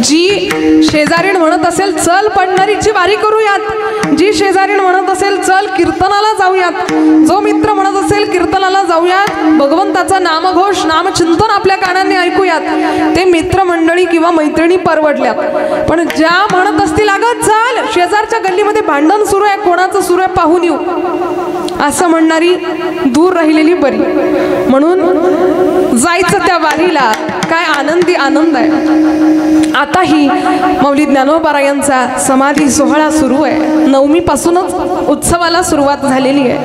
जी शेजारीण म्हणत असेल चल पंढरीची वारी करूयात, जी शेजारीण म्हणत असेल चल कीर्तनाला जाऊयात, जो मित्र म्हणत असेल कीर्तनाला जाऊयात, भगवंताचा नामघोष नामचिंतन आपल्या कानांनी ऐकूयात, ते मित्रमंडळी किंवा मैत्रिणी परवडल्यात. पण ज्या म्हणत असतील अगं चल शेजारच्या गल्लीमध्ये भांडण सुरू आहे, कोणाचं सुरू आहे पाहून येऊ, असं म्हणणारी दूर राहिलेली बरी. म्हणून जायचं त्या वारीला. काय आनंदी आनंद आहे. आता ही माऊली ज्ञानोबारायांचा समाधी सोहळा सुरू आहे. 9वी पासूनच उत्सवाला सुरुवात झालेली आहे.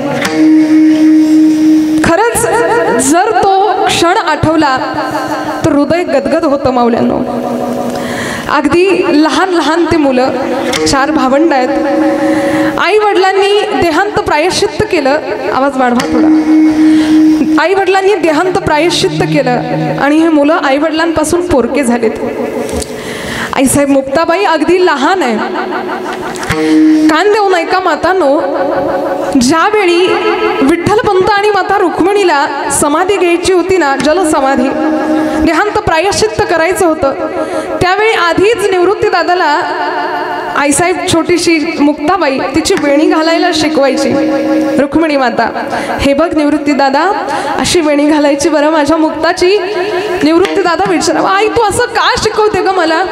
खरंच जर तो क्षण आठवला तर हृदय गदगद होतं माऊल्यांनो. अगदी लहान लहान ते मुलं, 4 भावंड आहेत. आई वडिलांनी देहांत प्रायश्चित्त केलं. आवाज वाढवा थोडा. आई वडिलांनी देहांत प्रायश्चित्त केलं आणि हे मुलं आई वडिलांपासून पोरके झालेत. आईसाहेब मुक्ताबाई अगदी लहान आहे. कान देऊ नये का मातांनो, ज्यावेळी विठ्ठलपंत आणि माता रुक्मिणीला समाधी घ्यायची होती ना, जलसमाधी, देहांत प्रायश्चित्त करायचं होतं, त्यावेळी आधीच निवृत्ती दादाला आईसाहेब छोटीशी मुक्ताबाई तिची वेणी घालायला शिकवायची. रुक्मिणी माता, हे बघ निवृत्ती दादा अशी वेणी घालायची बरं माझ्या मुक्ताची. निवृत्ती दादा विचारावा, आई तू असं का शिकवते ग मला?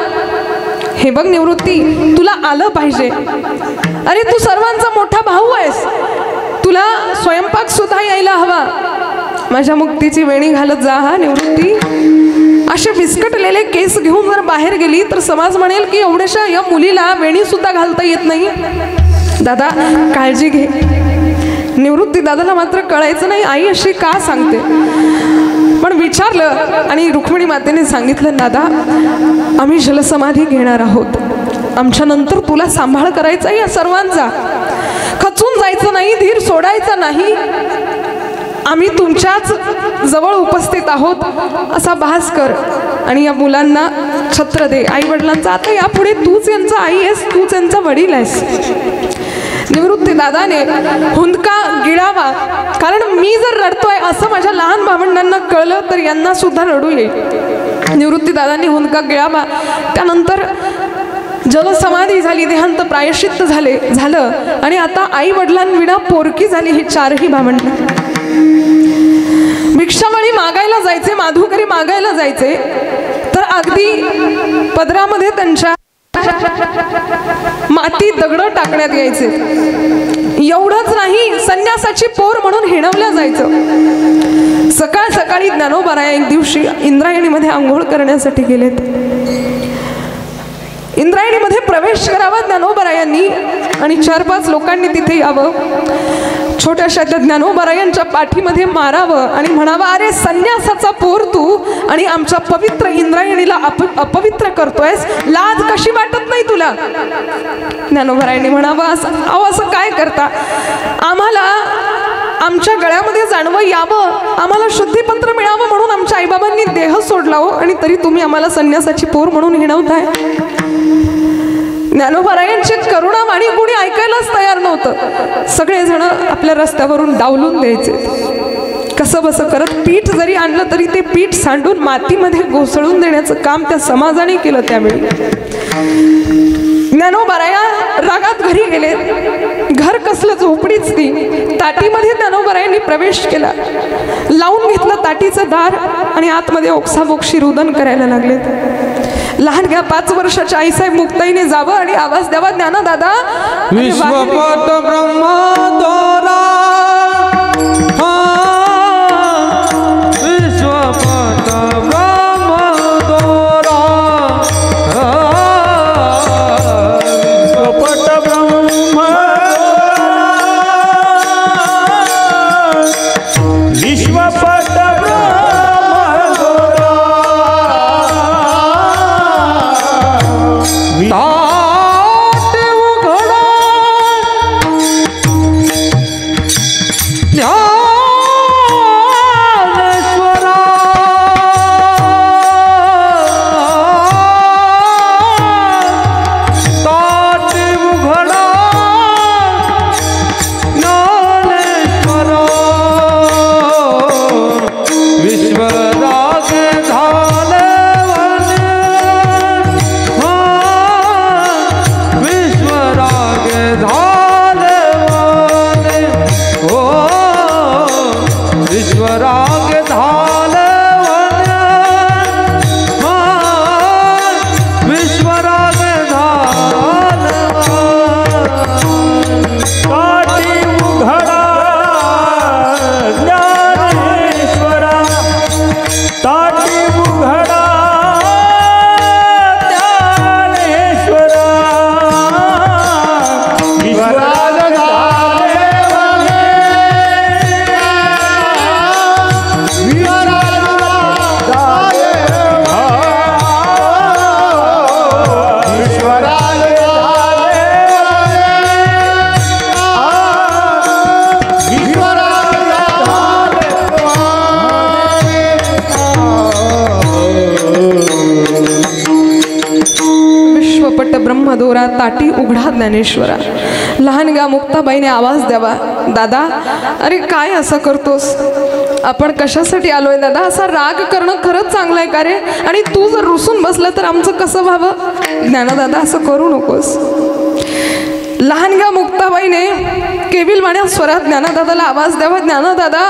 हे बघ निवृत्ती, तुला आलं पाहिजे. अरे तू सर्वांचा मोठा भाऊ आहेस, तुला स्वयंपाक सुद्धा यायला हवा. माझ्या मुक्तीची वेणी घालत जा हा निवृत्ती. असे विस्कटलेले केस घेऊन जर बाहेर गेली तर समाज म्हणेल की एवढ्याशा या मुलीला वेणी सुद्धा घालता येत नाही. दादा काळजी घे. निवृत्ती दादाला मात्र कळायचं नाही आई अशी का सांगते. पण विचारलं आणि रुक्मिणी मातेने सांगितलं, दादा आम्ही जलसमाधी घेणार आहोत. आमच्या नंतर तुला सांभाळ करायचा या सर्वांचा. खचून जायचं नाही, धीर सोडायचा नाही. आम्ही तुमच्याच जवळ उपस्थित आहोत असा भास कर आणि या मुलांना छत्र दे. आई वडिलांचा आता यापुढे तूच यांचा आई आहेस, तूच यांचा वडील आहेस. निवृत्ती दादाने हुंदका गिळावा, कारण मी जर रडतोय असं माझ्या लहान भावंडांना कळलं तर यांना सुद्धा रडू येईल. निवृत्ती दादाने हुंदका गिळावा. त्यानंतर जलसमाधी झाली, देहांत प्रायश्चित्त झालं आणि आता आई वडिलांविना पोरकी झाली ही चारही भावंड. भिक्षावळी मागायला जायचे, माधुकरी मागायला जायचे तर अगदी पदरामध्ये त्यांच्या माती दगड टाकण्यात यायचे. एवढंच नाही, संन्यासाची पोर म्हणून हिणवलं जायचं. सकाळ सकाळी ज्ञानोबाराया एक दिवशी इंद्रायणीमध्ये आंघोळ करण्यासाठी गेलेत. इंद्रायणीमध्ये प्रवेश करावा ज्ञानोबारायांनी आणि 4-5 लोकांनी तिथे यावं. छोट्याशा त्या ज्ञानोबारायांच्या पाठीमध्ये मारावं आणि म्हणावं, अरे संन्यासाचा पोर तू आणि आमच्या पवित्र इंद्रायणीला अपवित्र करतोयस, लाज कशी वाटत नाही तुला. ज्ञानोबारायांनी म्हणावं, असं काय करता. आम्हाला आमच्या गळ्यामध्ये जाणवं यावं, आम्हाला शुद्धीपत्र मिळावं म्हणून आमच्या आईबाबांनी देह सोडला हो, आणि तरी तुम्ही आम्हाला संन्यासाची पोर म्हणून हिणवताय. ज्ञानोबारायांची करुणावाणी कोणी ऐकायलाच तयार नव्हतं. सगळेजण आपल्या रस्त्यावरून डावलून द्यायचे. कसं बसं करत पीठ जरी आणलं तरी ते पीठ सांडून मातीमध्ये घोसळून देण्याचं काम त्या समाजाने केलं. त्यावेळी ज्ञानोबाराया रागात घरी गेले. घर कसलं, झोपडीच ती. ताटीमध्ये ज्ञानोबारायांनी प्रवेश केला, लावून घेतलं ताटीचं दार आणि आतमध्ये ओक्साबोक्षी रुदन करायला लागले. लहानग्या 5 वर्षाच्या आईसाहेब मुक्ताईने जावं आणि आवाज द्यावा, ज्ञाना दादा. विश्वपट ब्रह्मदोरा, विश्वपट ब्रह्मदोरा, विश्वपट ब्रह्म, विश्वपट ब्रह्मदोरा ताटी उघडा ज्ञानेश्वरा. लहानग्या मुक्ताबाईने आवाज द्यावा, दादा अरे काय असं करतोस, आपण कशासाठी आलोय दादा. असा राग करणं खरंच चांगलं आहे का रे, आणि तू जर रुसून बसलं तर आमचं कसं व्हावं. ज्ञानदादा असं करू नकोस. लहानग्या मुक्ताबाईने केविलवाण्या स्वरात ज्ञानदादाला आवाज द्यावा, ज्ञानदादा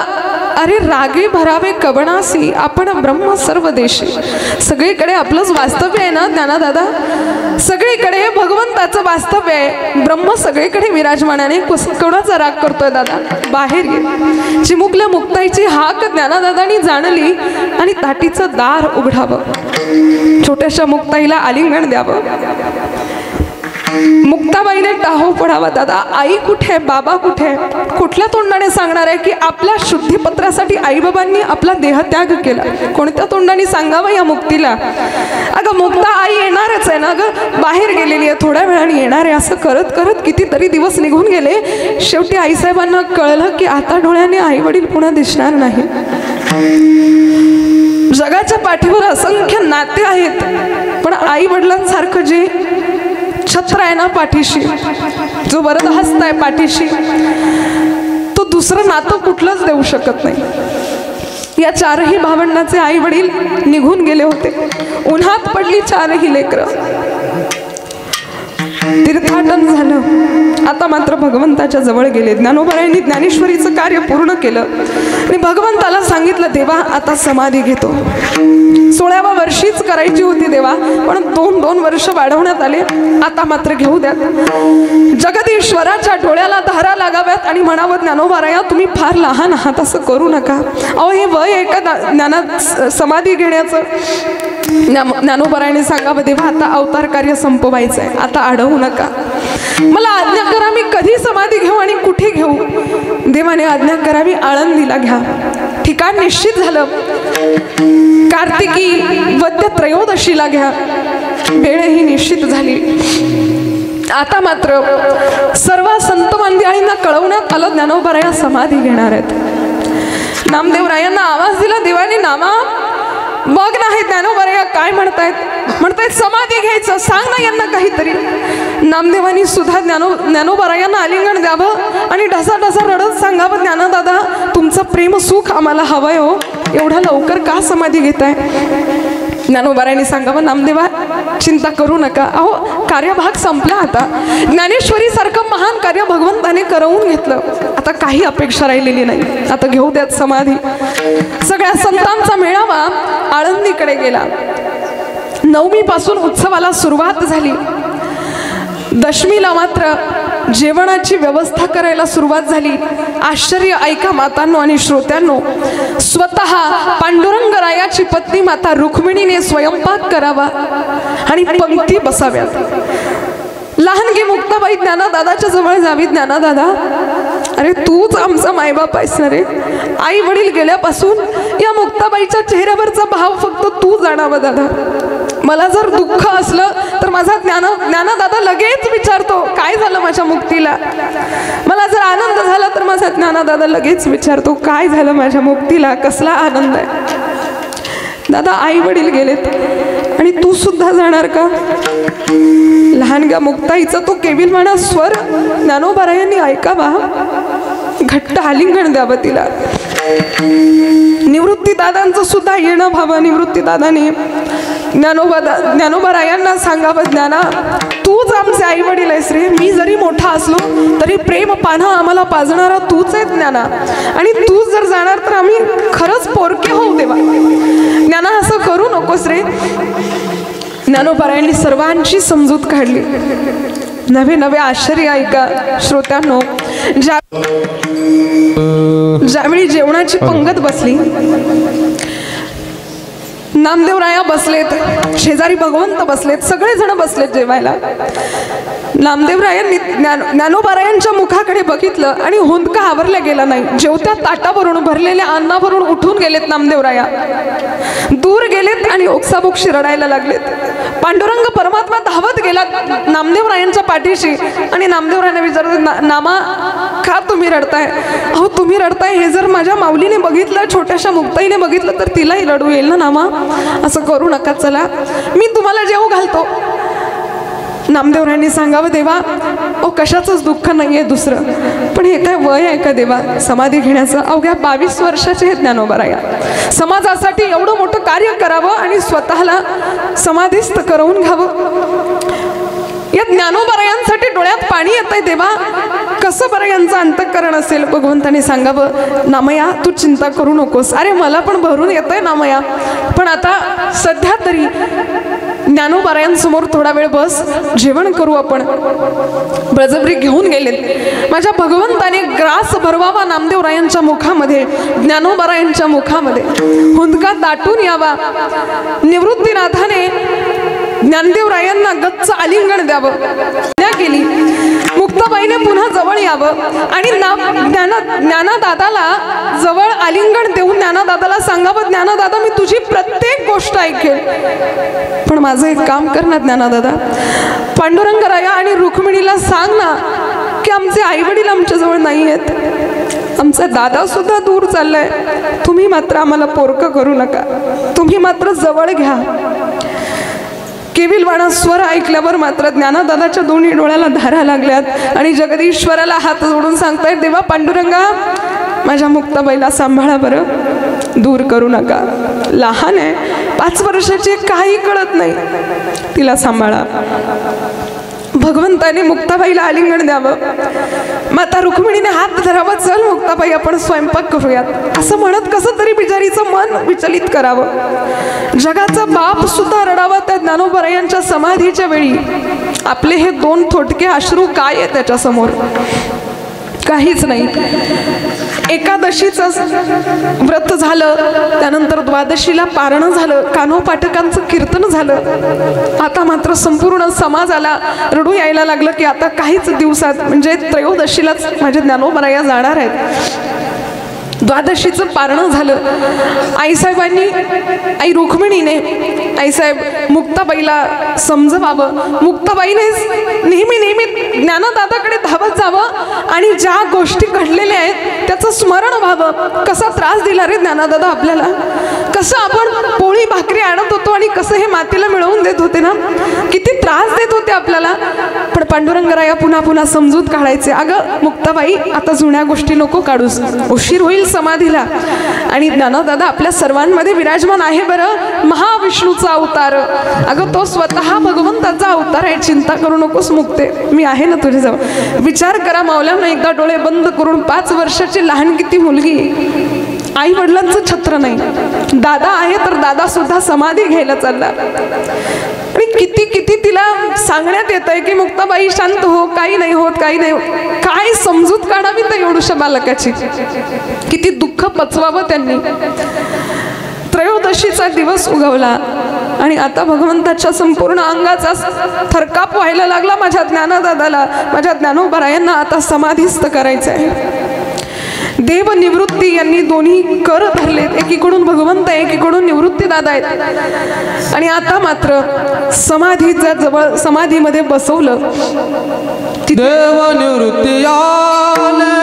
अरे रागे भरावे कवणासी आपण ब्रह्म सर्व देशी. सगळीकडे आपलंच वास्तव्य आहे ना ज्ञानदादा, सगळीकडे भगवंताचं वास्तव्य आहे, ब्रह्म सगळीकडे विराजमानाने. कोणाचा राग करतोय दादा, बाहेर ये. चिमुकल्या मुक्ताईची हाक ज्ञानदादानी जाणली आणि ताटीचं दार उघडावं, छोट्याशा मुक्ताईला आलिंगन द्यावं. मुक्ताबाईने टाहो पडावा, दादा आई कुठे, बाबा कुठे. कुठल्या तोंडाने सांगणार आहे की आपल्या शुद्धीपत्रासाठी आईबाबांनी आपला देहत्याग केला? कोणत्या तोंडाने सांगावं या मुक्तीला? अगं मुक्ता आई येणारच आहे ना ग, बाहेर गेलेली आहे, थोड्या वेळाने येणार आहे. असं करत करत कितीतरी दिवस निघून गेले. शेवटी आईसाहेबांना कळलं की आता डोळ्याने आई वडील पुन्हा दिसणार नाही. जगाच्या पाठीवर असंख्य नाते आहेत, पण आई वडिलांसारखं जे छत्र आहे ना पाठीशी, जो वरदहस्त आहे पाठीशी, तो दुसरं नातं कुठलंच देऊ शकत नाही. या चारही भावंडाचे आई वडील निघून गेले होते. उन्हात पडली चारही लेकरं. तीर्थाटन झालं. आता मात्र भगवंताच्या जवळ गेले. ज्ञानोबारायांनी ज्ञानेश्वरीचं कार्य पूर्ण केलं आणि भगवंताला सांगितलं, देवा आता समाधी घेतो. 16व्या वर्षीच करायची होती देवा, पण 2 वर्ष वाढवण्यात आले. आता मात्र घेऊ द्यात. जगदीश्वराच्या डोळ्याला धारा लागाव्यात आणि म्हणावं, ज्ञानोबाराया तुम्ही फार लहान आहात, असं करू नका. अहो हे वय आहे का ज्ञानात समाधी घेण्याचं? ज्ञानोबारायाने सांगावं, देवा आता अवतार कार्य संपवायचं आहे, आता अडवू नका. मला आज्ञा करा, मी कधी समाधी घेऊ आणि कुठे घेऊ? देवाने आज्ञा करावी, आळंदीला घ्या. ठिकाण निश्चित झालं. कार्तिकी वद्य त्रयोदशीला घ्या. वेळही निश्चित झाली. आता मात्र सर्व संत मंडळींना कळवण्यात आलं, ज्ञानोबाराया समाधी घेणार आहेत. नामदेवरायांना आवाज दिला, देवाने नामा बघ नाही ज्ञानोबाराया काय म्हणतायत समाधी घ्यायचं, सांग ना यांना काहीतरी. नामदेवानी सुद्धा ज्ञानोबारायांना आलिंगन द्यावं आणि ढसाढसा रडत सांगावं, ज्ञानदादा तुमचं प्रेम सुख आम्हाला हवंय हो, एवढ्या लवकर का समाधी घेताय? ज्ञानोबारायांनी सांगावं, नामदेवा चिंता करू नका, अहो कार्यभाग संपला. आता ज्ञानेश्वरी सारखं महान कार्य भगवंताने करवून घेतलं. आता काही अपेक्षा राहिलेली नाही, आता घेऊ द्यात समाधी. सगळ्या संतांचा मेळावा आळंदीकडे गेला. 9वी पासून उत्सवाला सुरुवात झाली. दशमीला मात्र जेवणाची व्यवस्था करायला सुरुवात झाली. आश्चर्य ऐका मातांनो आणि श्रोत्यांनो, स्वतः पांडुरंगरायाची पत्नी माता रुक्मिणीने स्वयंपाक करावा आणि पंक्ती बसाव्यात. लहानगी मुक्ताबाई ज्ञानदादाच्या जवळ जावी, ज्ञानदादा अरे तूच आमचा मायबाप आहेस ना रे. आई वडील गेल्यापासून या मुक्ताबाईच्या चेहऱ्यावरचा भाव फक्त तू जाणावा दादा. मला जर दुःख असलं तर माझा ज्ञानदादा लगेच विचारतो काय झालं माझ्या मुक्तीला. मला जर आनंद झाला तर माझा ज्ञानदादा लगेच विचारतो काय झालं माझ्या मुक्तीला, कसला आनंद आहे. दादा आई वडील गेलेत आणि तू सुद्धा जाणार का? लहानग्या मुक्ताईचा तो केविलवाणा स्वर ज्ञानोबारायांनी ऐकावा, घट्ट आलिंगन द्यावं तिला. निवृत्ती दादांचं सुद्धा येणं भावं. निवृत्ती दादाने ज्ञानोबारायांना सांगावं, ज्ञाना तूच आमचे आई वडील आहेस रे. मी जरी मोठा असलो तरी प्रेम पान्हा आम्हाला पाजणारा तूच आहे ज्ञाना, आणि तूच जर जाणार तर आम्ही खरंच पोरके होऊ देवा. ज्ञाना असं करू नकोस रे. ज्ञानोबारायांनी सर्वांची समजूत काढली. नवे आश्चर्य ऐका श्रोत्यांनो. ज्यावेळी जेवणाची पंगत बसली, नामदेवराया बसलेत, शेजारी भगवंत बसलेत, सगळेजण बसलेत जेवायला. नामदेवरायांनी ज्ञानोबारायांच्या मुखाकडे बघितलं आणि हुंदका आवरला गेला नाही. जेवत्या ताटावरून भरलेल्या अन्नावरून उठून गेलेत नामदेवराया, दूर गेलेत आणि ओक्साबोक्षी रडायला लागलेत. पांडुरंग परमात्मा धावत गेला नामदेवरायांच्या पाठीशी आणि नामदेवरायांना विचारलं, नामा का तुम्ही रडताय? अहो तुम्ही रडताय हे जर माझ्या माऊलीने बघितलं, छोट्याशा मुक्ताईने बघितलं तर तिलाही रडू येईल ना नामा. असं करू नका, चला मी तुम्हाला जेवू घालतो. नामदेवरायांनी सांगावं, देवा अहो कशाचंच दुःख नाहीये दुसरं, पण हे काय वय आहे का देवा समाधी घेण्याचं? अवघ्या 22 वर्षाचे हे ज्ञानोबाराया. समाजासाठी एवढं मोठं कार्य करावं आणि स्वतःला समाधीस्थ करवून घ्यावं. या ज्ञानोबरायांसाठी डोळ्यात पाणी येतंय देवा, कसं बरं यांचं अंतःकरण असेल. भगवंताने सांगावं, नामया तू चिंता करू नकोस. अरे मला पण भरून येतंय नामया, पण आता सध्या तरी ज्ञानोबरायांसमोर थोडा वेळ बस, जेवण करू आपण. बळजबरी घेऊन गेलेत. माझ्या भगवंताने ग्रास भरवावा नामदेवरायांच्या मुखामध्ये, ज्ञानोबरायांच्या मुखामध्ये. हुंदका दाटून यावा. निवृत्तीनाथाने ज्ञानदेवरायांना गच्च आलिंगन द्यावं. त्या केली. मुक्ताबाईने पुन्हा जवळ यावं आणि ज्ञानदादाला जवळ आलिंगन देऊन ज्ञानदादाला सांगावं, ज्ञानदादा मी तुझी प्रत्येक गोष्ट ऐकेल, पण माझं एक काम कर ना ज्ञानदादा. पांडुरंगराया आणि रुक्मिणीला सांग ना की आमचे आई वडील आमच्या जवळ नाही आहेत, आमचा दादा सुद्धा दूर चाललाय, तुम्ही मात्र आम्हाला पोरकं करू नका, तुम्ही मात्र जवळ घ्या. केविलवाणा स्वर ऐकल्यावर मात्र ज्ञानदादाच्या दोन्ही डोळ्याला धारा लागल्यात आणि जगदीश्वराला हात जोडून सांगतायत, देवा पांडुरंगा माझ्या मुक्ताबाईला सांभाळा बरं, दूर करू नका, लहान आहे, 5 वर्षाची, काही कळत नाही, तिला सांभाळा. भगवंताने मुक्ताबाईला आलिंगन द्यावं. माता रुक्मिणीने हात धरावा, चल मुक्ताबाई आपण स्वयंपाक करूयात, असं म्हणत कसं तरी बिचारीचं मन विचलित करावं. जगाचा बाप सुद्धा रडावा त्या ज्ञानोबरायांच्या समाधीच्या वेळी. आपले हे 2 थोटके अश्रू काय आहे त्याच्यासमोर, काहीच नाही. एकादशीचं व्रत झालं, त्यानंतर द्वादशीला पारणं झालं, कान्होपाठकांचं कीर्तन झालं. आता मात्र संपूर्ण समाजाला रडू यायला लागलं की आता काहीच दिवसात म्हणजे त्रयोदशीलाच माझ्या ज्ञानोबराया जाणार आहेत. द्वादशीचं पारणं झालं. आईसाहेबांनी, आई रुक्मिणीने आईसाहेब मुक्ताबाईला समजवावं. मुक्ताबाईने नेहमी नेहमी ज्ञानदादाकडे धावत जावं आणि ज्या गोष्टी घडलेल्या आहेत त्याचं स्मरण व्हावं. कसा त्रास दिला रे ज्ञानदादा आपल्याला, कसं आपण पोळी भाकरी आणत होतो आणि कसं हे मातीला मिळवून देत होते ना, किती त्रास देत होते आपल्याला. पण पांडुरंगराया पुन्हा पुन्हा समजूत काढायचे, अगं मुक्ताबाई आता जुन्या गोष्टी नको काढूस, उशीर होईल समाधीला. आणि ज्ञानदादा आपल्या सर्वांमध्ये विराजमान आहे बरं, महाविष्णूचा अवतार, अगं तो स्वतः भगवंताचा अवतार आहे, चिंता करू नकोस मुक्ते, मी आहे ना तुझ्याजवळ. विचार करा मावल्यानं एकदा डोळे बंद करून, 5 वर्षाची लहान किती मुलगी, आई वडिलांचं छत्र नाही, दादा आहे तर दादा सुद्धा समाधी घ्यायला चालला. आणि किती किती तिला सांगण्यात येत आहे की मुक्ताबाई शांत हो, काही नाही होत, काही नाही होत. काय समजूत काढावी तर एवढूशा बालकाची, किती दुःख पचवावं त्यांनी. त्रयोदशीचा दिवस उगवला आणि आता भगवंताच्या संपूर्ण अंगाचा थरकाप व्हायला लागला. माझ्या ज्ञानदादाला, माझ्या ज्ञानोबरायांना आता समाधीस्थ करायचं आहे. देव निवृत्ती यांनी दोन्ही कर धरलेत, एकीकडून भगवंत आहे, एकीकडून निवृत्ती दादा आहेत. आणि आता मात्र समाधीच्या जवळ समाधीमध्ये बसवलं. देव निवृत्ती आले,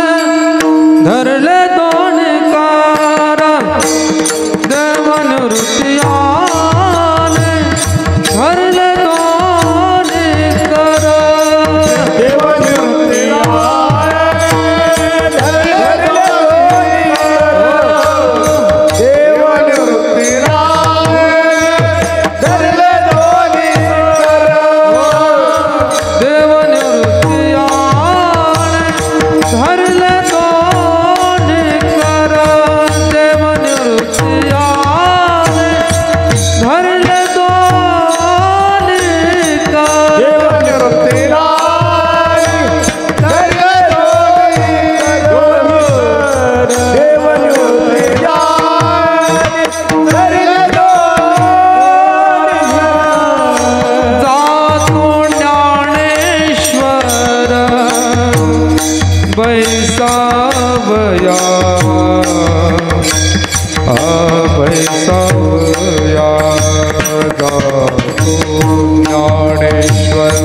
धरले 2 कार, देव निवृत्ती आले, धरले 2 कर, देव निवृत्ती बैसावया, बैसावया, जातो ज्ञानेश्वर,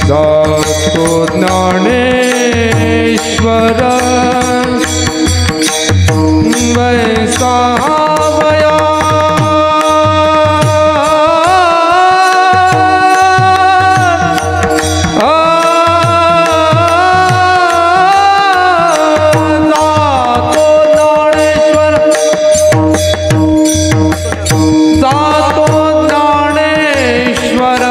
जातो ज्ञानेश्वर, बैसावया, जातो ज्ञानेश्वर,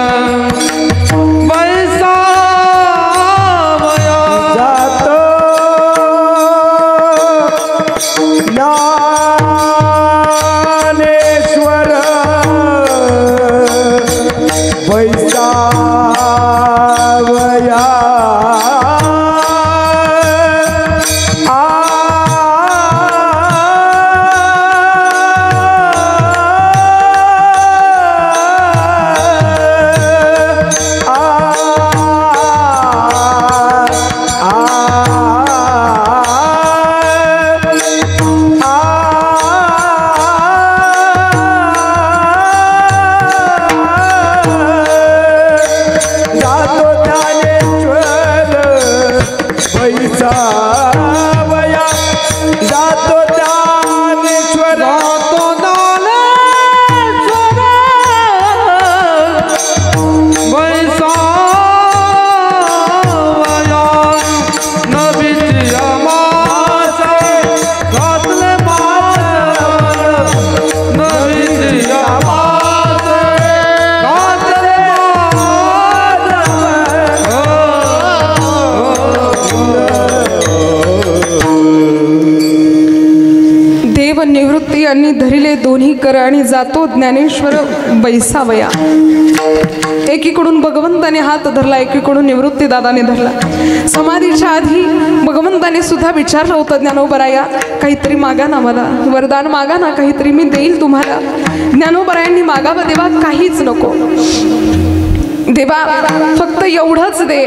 वैसावया जातो ज्ञानेश्वर जातो ज्ञानेश्वर वैसावया नबीची आमास घातले मास नबीची आमास घातले देव निवृत्ती आणि धरिले दोन्ही कर आणि जातो ज्ञानेश्वर बैसावया. एकीकडून भगवंताने हात धरला, एकीकडून निवृत्ती दादाने धरला. समाधीच्या आधी भगवंताने सुद्धा विचारलं होतं ज्ञानोबराया काहीतरी मागा ना, मला वरदान मागा ना, काहीतरी मी देईल तुम्हाला. ज्ञानोबरायांनी मागावं देवा काहीच नको देवा, फक्त एवढंच दे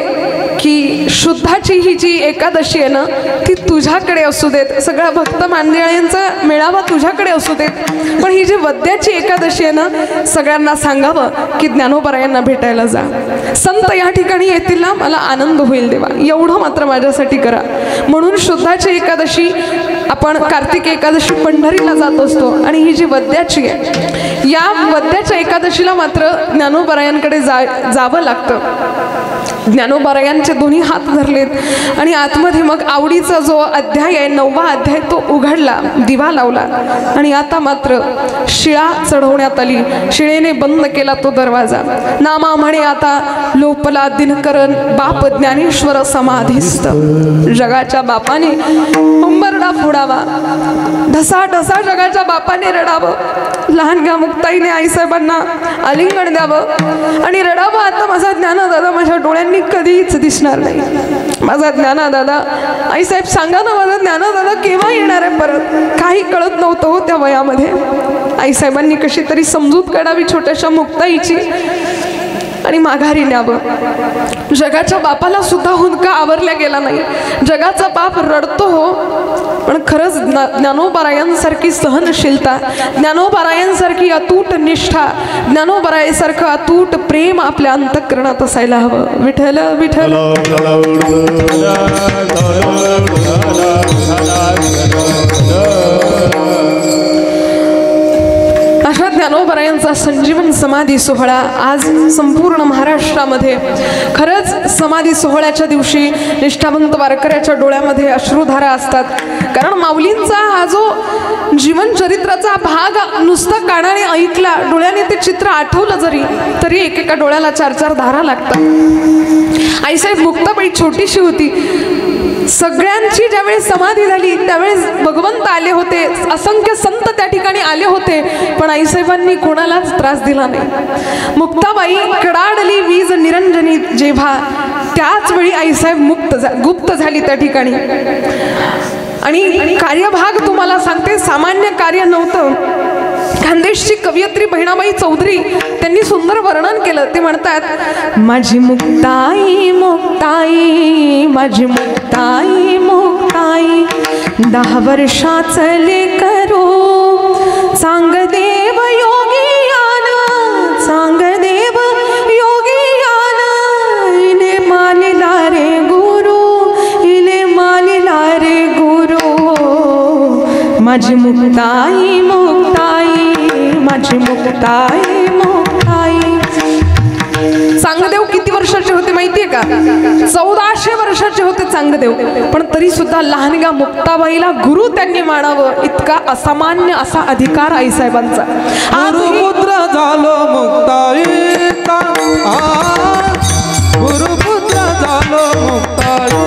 की शुद्धाची ही जी एकादशी आहे ना ती तुझ्याकडे असू देत. सगळ्या भक्त मांदियाळ्यांचा मेळावा तुझ्याकडे असू देत, पण ही जी वद्याची एकादशी आहे ना सगळ्यांना सांगावं की ज्ञानोबरायांना भेटायला जा, संत या ठिकाणी येतील ना, मला आनंद होईल देवा, एवढं मात्र माझ्यासाठी करा. म्हणून शुद्धाची एकादशी आपण कार्तिक एकादशी पंढरीला जात असतो आणि ही जी वद्याची आहे या वद्याच्या एकादशीला मात्र ज्ञानोबरायांकडे जावं लागतं. ज्ञानोबरायांचे दोन्ही हात धरलेत आणि आतमध्ये मग आवडीचा जो अध्याय आहे 9वा अध्याय तो उघडला, दिवा लावला आणि आता मात्र शिळा चढवण्यात आली. शिळेने बंद केला तो दरवाजा. नामा म्हणे आता लोपला दिनकरन बाप ज्ञानेश्वर समाधिस्थ. जगाच्या बापाने उंबरडा फोडावा, ढसा ढसा जगाच्या बापाने रडावं. लहानग्या मुक्ताईने आईसाहेबांना आलिंगन द्यावं आणि रडावं, आता माझा ज्ञानदादा माझ्या डोळ्यांनी कधीच दिसणार नाही. माझा ज्ञानदादा, आईसाहेब सांगा ना माझा ज्ञानदादा केव्हा येणार आहे परत. काही कळत नव्हतं हो त्या वयामध्ये. आईसाहेबांनी कशी तरी समजूत काढावी छोट्याशा मुक्ताईची आणि माघारी न्यावं. जगाच्या बापाला सुद्धा हुंदका आवरल्या गेला नाही. जगाचा बाप रडतो हो, पण खरंच ज्ञानोबरायांसारखी सहनशीलता, ज्ञानोबरायांसारखी अतूट निष्ठा, ज्ञानोबरायांसारखं अतूट प्रेम आपल्या अंतःकरणात असायला हवं. विठ्ठल विठ्ठल. अशा ज्ञानोबरायांचा संजीवन समाधी सोहळा आज संपूर्ण महाराष्ट्रामध्ये. खरंच समाधी सोहळ्याच्या दिवशी निष्ठावंत वारकऱ्याच्या डोळ्यामध्ये अश्रुधारा असतात, कारण माऊलींचा हा जो जीवनचरित्राचा भाग नुसता कानाने ऐकला, डोळ्याने ते चित्र आठवलं जरी तरी एकेका डोळ्याला 4-4 धारा लागतात. आईसाहेब मुक्ताबाई छोटीशी होती. सगळ्यांची ज्यावेळेस समाधी झाली त्यावेळेस भगवंत आले होते, असंख्य संत त्या ठिकाणी आले होते, पण आईसाहेबांनी कोणालाच त्रास दिला नाही. मुक्ताबाई कडाडली वीज निरंजनी जेव्हा, त्याच वेळी आईसाहेब गुप्त झाली त्या ठिकाणी. आणि कार्यभाग तुम्हाला सांगते, सामान्य कार्य नव्हतं. खानदेशची कवयित्री बहिणाबाई चौधरी त्यांनी सुंदर वर्णन केलं. ते म्हणतात, माझी मुक्ताई मुक्ताई माझी मुक्ताई मुक्ताई 10 वर्षाचं लेकरू चांगदेव योगियान चांगदेव योगियान इले मानिला रे गुरु इले मानिला रे गुरु. माझी मुक्ताई मुक्ताई माझी मुक्ताई मुक्ताई. चांगदेव किती वर्षाचे होते माहितीये का? 1400 वर्षाचे होते चांगदेव. पण तरी सुद्धा लहानग्या मुक्ताबाईला गुरु त्यांनी मानावं इतका असामान्य असा अधिकार आईसाहेबांचा. गुरुपुत्र झालो मुक्ताईचा, गुरुपुत्र झालो मुक्ताईचा.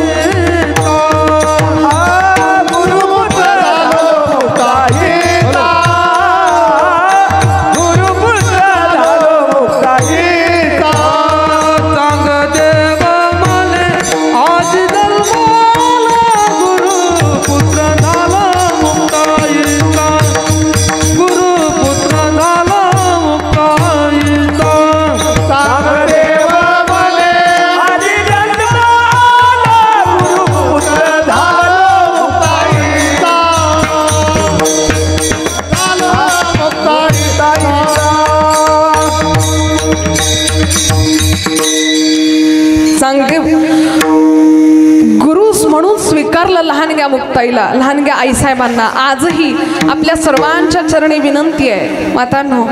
स्वीकारलं लहानग्या मुक्ताईला, लहानग्या आईसाहेबांना. आजही आपल्या सर्वांच्या चरणी विनंती आहे मातांनो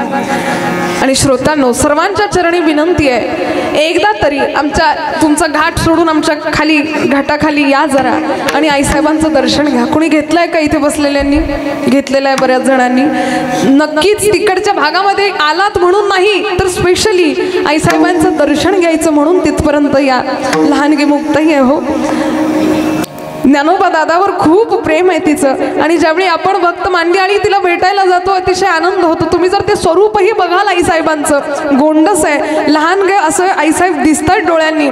आणि श्रोत्यांनो, सर्वांच्या चरणी विनंती आहे, एकदा तरी तुमचा घाट सोडून आमच्या खाली घाटाखाली या जरा आणि आईसाहेबांचं दर्शन घ्या. कोणी घेतलंय का इथे बसलेल्यांनी? घेतलेलं आहे बऱ्याच जणांनी. नक्कीच तिकडच्या भागामध्ये आलात म्हणून नाही तर स्पेशली आईसाहेबांचं दर्शन घ्यायचं म्हणून तिथपर्यंत या. लहानगी मुक्ताई आहे हो. ज्ञानोबा दादावर खूप प्रेम आहे तिचं आणि ज्यावेळी आपण भक्त मांदियाळी तिला भेटायला जातो अतिशय आनंद होतो. तुम्ही जर ते स्वरूपही बघाल आईसाहेबांचं, गोंडस आहे, लहान गे असं आईसाहेब दिसतात डोळ्यांनी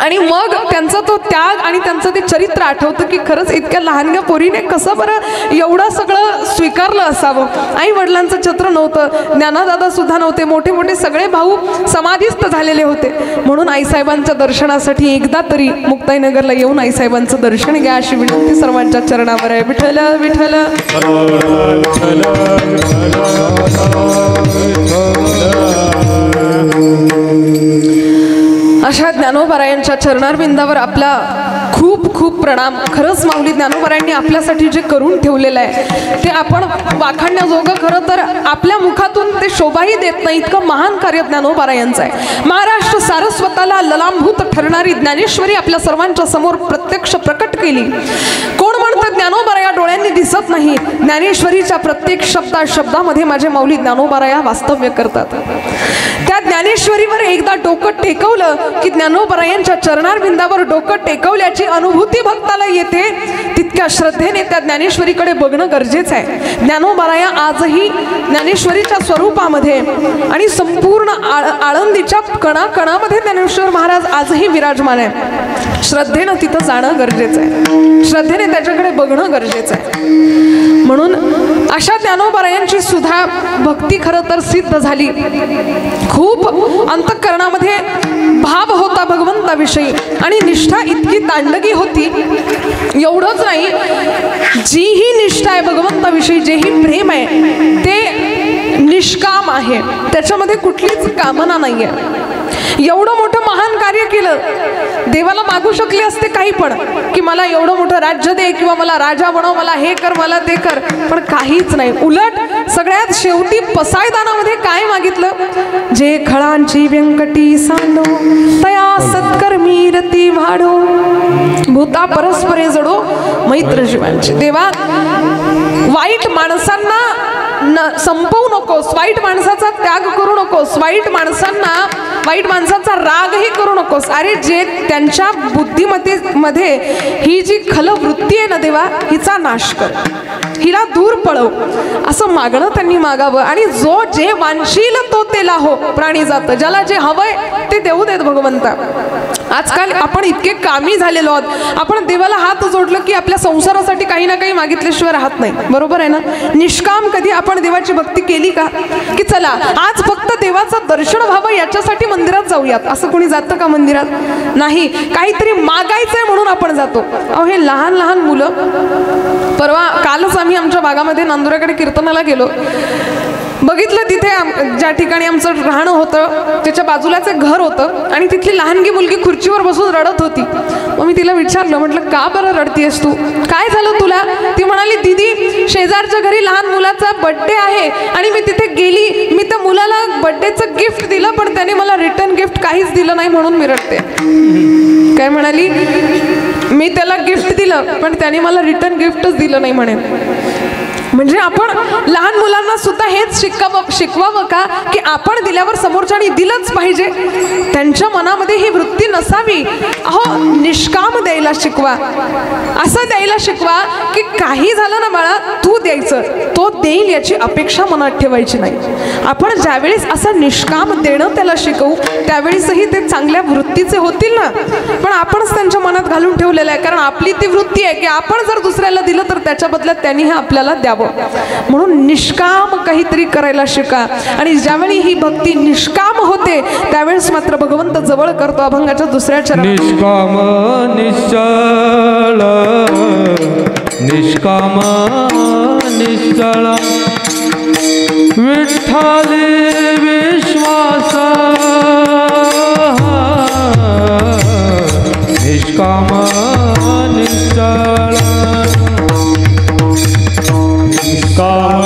आणि मग त्यांचा तो त्याग आणि त्यांचं ते चरित्र आठवतं की खरंच इतक्या लहानग्या पोरीने कसं बरं एवढं सगळं स्वीकारलं असावं. आई वडिलांचं छत्र नव्हतं, ज्ञानदादा सुद्धा नव्हते, मोठे मोठे सगळे भाऊ समाधीस्थ झालेले होते. म्हणून आईसाहेबांच्या दर्शनासाठी एकदा तरी मुक्ताईनगरला येऊन आईसाहेबांचं दर्शन घ्या अशी विनंती सर्वांच्या चरणावर आहे. विठ्ठल विठ्ठल. अशा ज्ञानोबारायांच्या चरणारविंदावर आपला खूप खूप प्रणाम. खरंच माऊली ज्ञानोबारायांनी आपल्यासाठी जे करून ठेवलेलं आहे ते आपण वाखाणण्याजोगं खरं तर आपल्या मुखातून ते शोभाही देत नाही, इतकं महान कार्य ज्ञानोबारायांचं आहे. महाराष्ट्र सारस्वताला ललांभूत ठरणारी ज्ञानेश्वरी आपल्या सर्वांच्या समोर प्रत्यक्ष प्रकट केली. कोण म्हणतं ज्ञानोबाराया डोळ्यांनी दिसत नाही? ज्ञानेश्वरीच्या प्रत्येक शब्दामध्ये माझे माऊली ज्ञानोबाराया वास्तव्य करतात. त्या ज्ञानेश्वरीवर एकदा डोकं टेकवलं की ज्ञानोबारायांच्या चरणारविंदावर डोकं टेकवल्याची अनुभूती भक्ताला येते. तितक्या श्रद्धेने त्या ज्ञानेश्वरीकडे बघणं गरजेचं आहे. ज्ञानोबाराया आजही ज्ञानेश्वरीच्या स्वरूपामध्ये आणि संपूर्ण आळंदीच्या कणाकणामध्ये ज्ञानेश्वर महाराज आजही विराजमान आहे. श्रद्धेनं तिथं जाणं गरजेचं आहे, श्रद्धेने त्याच्याकडे बघणं गरजेचं आहे. म्हणून अशा ज्ञानोबारायांची सुद्धा भक्ती खरं तर सिद्ध झाली. खूप अंतःकरणामध्ये भाव होता भगवंताविषयी आणि निष्ठा इतकी दांडगी होती. एवढंच नाही, जी ही निष्ठा आहे भगवंताविषयी, जे ही प्रेम आहे ते निष्काम आहे, त्याच्यामध्ये कुठलीच कामना नाही आहे. एवढं मोठं महान कार्य केलं, देवाला मागू शकले असते काही पण की मला एवढं मोठं राज्य दे किंवा मला राजा बनव, मला हे कर, मला ते कर, पण काहीच नाही. उलट सगळ्यात शेवटी पसायदानामध्ये काय मागितलं? जे खळांची व्यंकटी सांडो तया सत्कर्मी रती वाढो, भूता परस्परे जडो मैत्र जीवांची. देवा, वाईट माणसांना संपवू नकोस, वाईट माणसाचा त्याग करू नकोस, वाईट माणसाचा रागही करू नकोस. अरे जे त्यांच्या बुद्धिमत्तेमध्ये ही जी खलवृत्ती आहे ना देवा, हिचा नाश कर, हिला दूर पळव, असं मागणं त्यांनी मागावं. आणि जो जे वांशील तो तेला हो प्राणी जात, ज्याला जे हवंय ते देऊ देत भगवंता. आजकाल आपण इतके कामी झालेलो आहोत, आपण देवाला हात जोडलं की आपल्या संसारासाठी काही ना काही मागितल्याशिवाय राहत नाही. बरोबर आहे ना? निष्काम कधी आपण देवाची भक्ती केली का? की चला आज फक्त देवाचं दर्शन व्हावं याच्यासाठी मंदिरात जाऊयात, असं कोणी जातं का मंदिरात? नाही, काहीतरी मागायचंय म्हणून आपण जातो. अहो हे लहान लहान मुलं, परवा कालच आम्ही आमच्या भागामध्ये नांदुराकडे कीर्तनाला गेलो, बघितलं तिथे ज्या ठिकाणी आमचं राहणं होतं त्याच्या बाजूलाच एक घर होतं आणि तिथली लहानगी मुलगी खुर्चीवर बसून रडत होती. मग मी तिला विचारलं, म्हटलं का बरं रडतीयस तू, काय झालं तुला? ती म्हणाली, दीदी शेजारच्या घरी लहान मुलाचा बर्थडे आहे आणि मी तिथे गेली, मी त्या मुलाला बर्थडेचं गिफ्ट दिलं पण त्याने मला रिटर्न गिफ्ट काहीच दिलं नाही म्हणून मी रडते. काय म्हणाली? मी त्याला गिफ्ट दिलं पण त्याने मला रिटर्न गिफ्टच दिलं नाही म्हणे. म्हणजे आपण लहान मुलांना सुद्धा हेच शिकवावं का की आपण दिल्यावर समोरच्याने दिलंच पाहिजे, त्यांच्या मनामध्ये ही वृत्ती नसावी. अहो निष्काम द्यायला शिकवा, असं द्यायला शिकवा की काही झालं ना बाळा तू द्यायचं, तो देईल याची अपेक्षा मनात ठेवायची नाही. आपण ज्यावेळेस असं निष्काम देणं त्याला शिकवू त्यावेळेसही ते चांगल्या वृत्तीचे होतील ना. पण आपणच त्यांच्या मनात घालून ठेवलेलं आहे, कारण आपली ती वृत्ती आहे की आपण जर दुसऱ्याला दिलं तर त्याच्या बदल्यात त्यांनी हे आपल्याला द्यावं. म्हणून निष्काम काहीतरी करायला शिका. आणि ज्यावेळी ही भक्ती निष्काम होते त्यावेळेस मात्र भगवंत जवळ करतो. अभंगाच्या दुसऱ्या चरणात निष्काम निश्चळ, निष्काम निश्चळ, विठ्ठली विश्वास, निष्काम निश्चळ निष्काम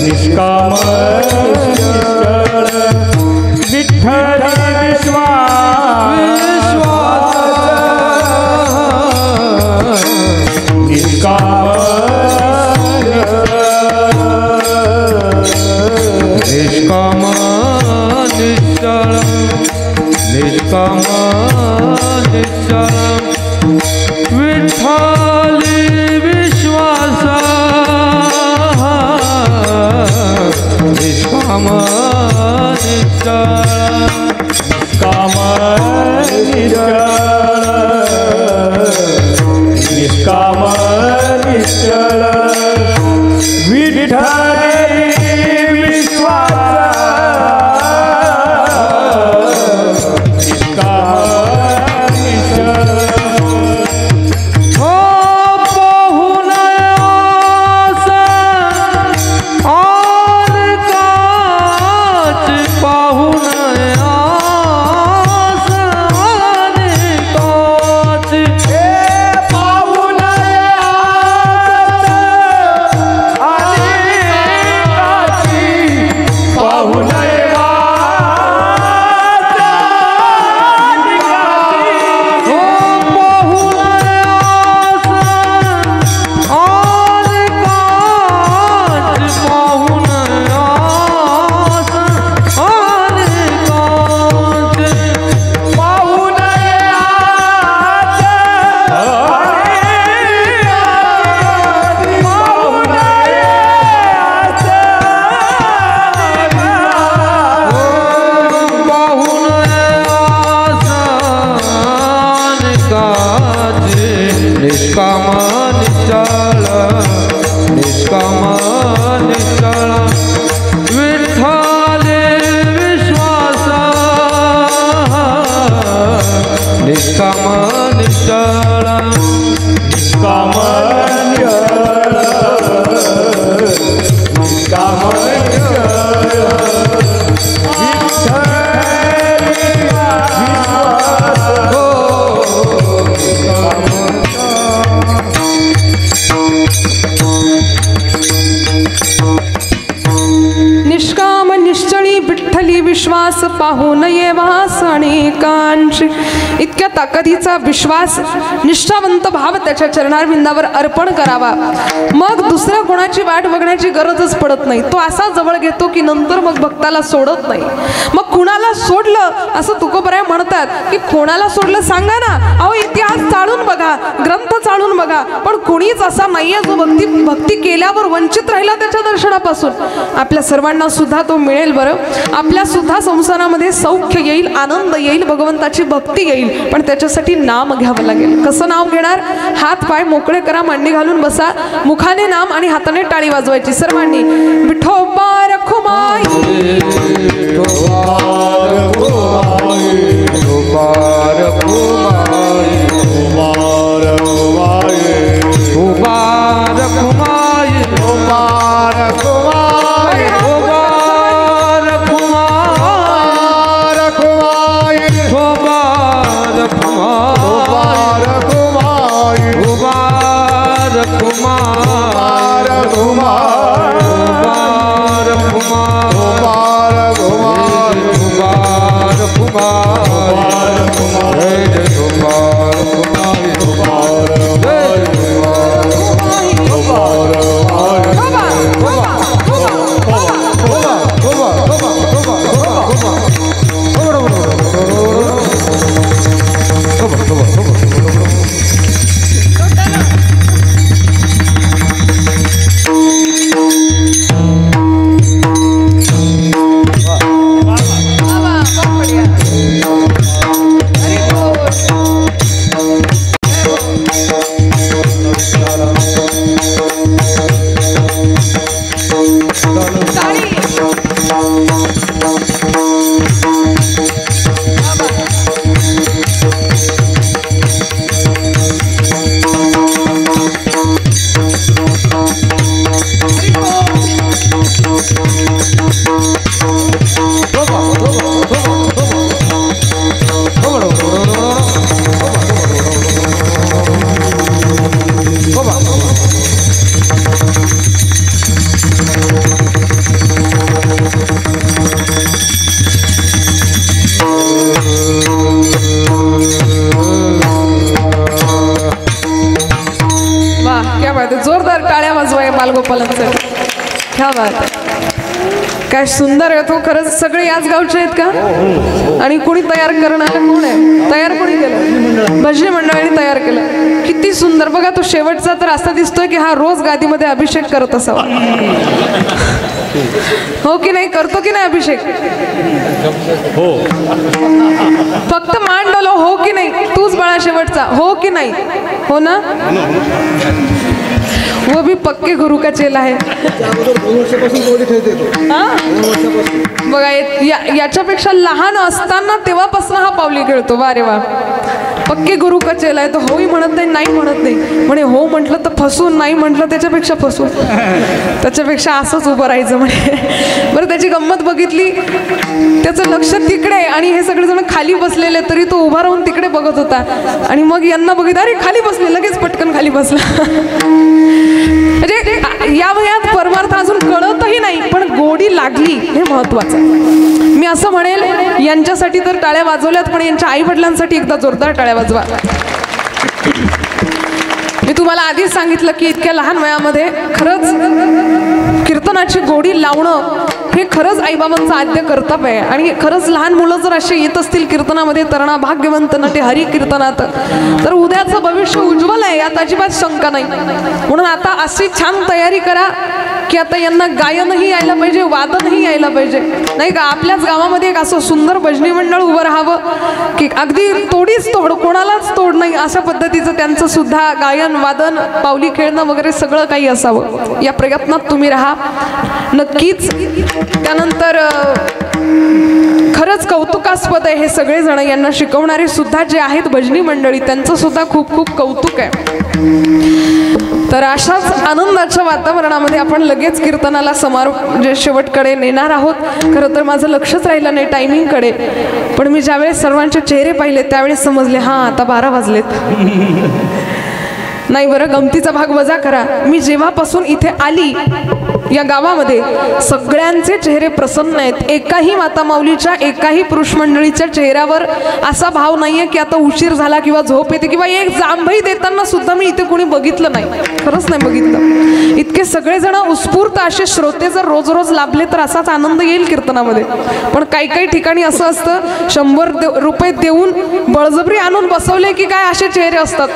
निष्काम विठ्ठल निष्काम निष्काम निश्चळ निष्काम निश्चळ विठ्ठली विश्वास निष्काम निश्चळ निष्काम निष्काम निश्चळ विठ्ठली विश्वास निष्काम निश्चळ हो पाहुणयास आन काच पाहुणयास आन काच निष्काम निश्चळ निष्काम निश्चळ विठ्ठले विश्वास निष्काम निश्चळ निष्काम निष्काम निष्काम निश्चळी विठ्ठली विश्वास पाहू नये वास अनेकांची. इतक्या ताकदीचा विश्वास निष्ठावंत भाव त्याच्या चरणारविंदावर अर्पण करावा. मग दुसऱ्या कोणाची वाट बघण्याची गरजच पडत नाही. तो असा जवळ घेतो की नंतर मग भक्ताला सोडत नाही. मग कुणाला सोडलं असं तुकोबराय म्हणतात की कोणाला सोडलं सांगा ना. अहो इतिहास चाळून बघा, ग्रंथ चाळून बघा, पण कोणीच असा नाहीये जो भक्ती केल्यावर वंचित राहिला त्याच्या दर्शनापासून. आपल्या सर्वांना सुद्धा तो मिळेल बरं. आपल्या सुद्धा संसारामध्ये सौख्य येईल, आनंद येईल, भगवंताची भक्ती येईल. पण त्याच्यासाठी नाम घ्यावं लागेल. कसं नाव घेणार? हात पाय मोकळे करा, मांडी घालून बसा, मुखाने नाम आणि हाताने टाळी वाजवायची सर्वांनी. विठोबा रखुमाई गोपालांसाठी. क्या बात आहे, काय सुंदर आहे तो. खरंच सगळे याच गावचे आहेत का? आणि कोणी तयार करणारं कोण आहे? तयार कोणी केलं? भजनी मंडळाने तयार केलं. किती सुंदर. बघा तो शेवटचा तर असा दिसतोय की हा रोज गादीमध्ये अभिषेक करत असावा. हो की नाही? करतो की नाही अभिषेक? हो. फक्त मान डोलो. हो की नाही? तूच बाळा शेवटचा. हो की नाही? हो ना? वो भी पक्के गुरु का चेला है. बघा याच्यापेक्षा लहान असताना तेव्हापासून हा पावली खेळतो. वा रे वा. पक्के गुरु का चेला आहे. तो होही म्हणत नाही, नाही म्हणत नाही. म्हणे हो म्हटलं तर फसून, नाही म्हटलं त्याच्यापेक्षा फसून, त्याच्यापेक्षा असंच उभं राहायचं म्हणे. बरं त्याची गंमत बघितली, त्याचं लक्ष तिकडे आणि हे सगळेजण खाली बसलेले, तरी तो उभा राहून तिकडे बघत होता. आणि मग यांना बघितलं, अरे खाली बसले, लगेच पटकन खाली बसला. म्हणजे या वयात परमार्थ अजून कळतही नाही, पण गोडी लागली हे महत्वाचं. मी असं म्हणेल, यांच्यासाठी तर टाळ्या वाजवल्यात, पण यांच्या आई वडिलांसाठी एकदा जोरदार टाळ्या वाजवा. मी तुम्हाला आधीच सांगितलं की इतक्या लहान वयामध्ये खरंच कीर्तनाची गोडी लावणं हे खरंच आईबाबांचं आद्य कर्तव्य आहे. आणि खरंच लहान मुलं जर असे येत असतील कीर्तनामध्ये, तरणा भाग्यवंत नटे हरी कीर्तनात, तर उद्याचं भविष्य उज्ज्वल आहे, यात अजिबात शंका नाही. म्हणून आता अशी छान तयारी करा की आता यांना गायनही यायला पाहिजे, वादनही यायला पाहिजे, नाही का? आपल्याच गावामध्ये एक असं सुंदर भजनी मंडळ उभं राहावं की अगदी तोडीच तोड, कोणालाच तोड नाही, अशा पद्धतीचं त्यांचं सुद्धा गायन, वादन, पावली खेळणं वगैरे सगळं काही असावं. या प्रयत्नात तुम्ही राहा नक्कीच. त्यानंतर खरंच कौतुकास्पद आहे हे सगळेजण, यांना शिकवणारे सुद्धा जे आहेत भजनी मंडळी, त्यांचं सुद्धा खूप खूप कौतुक आहे. तर अशाच आनंदाच्या वातावरणामध्ये आपण लगेच कीर्तनाला समारोप जे शेवटकडे नेणार आहोत. खरं तर माझं लक्षच राहिलं नाही टायमिंगकडे, पण मी ज्यावेळेस सर्वांचे चेहरे पाहिले त्यावेळेस समजले हां आता 12 वाजलेत. नाही बरं, गमतीचा भाग वजा करा. मी जेव्हापासून इथे आली या गावामध्ये सगळ्यांचे चेहरे प्रसन्न आहेत. एकाही माता माऊलीच्या, एकाही पुरुष मंडळीच्या चेहऱ्यावर असा भाव नाहीये की आता उशीर झाला किंवा झोप येते किंवा एक जांभई देताना सुद्धा मी इथे कोणी बघितलं नाही, खरंच नाही बघितलं. इतके सगळेजण उत्स्फूर्त असे श्रोते जर रोज रोज लाभले तर असाच आनंद येईल कीर्तनामध्ये. पण काही काही ठिकाणी असं असतं, 100 रुपये देऊन बळजबरी आणून बसवले की काय असे चेहरे असतात.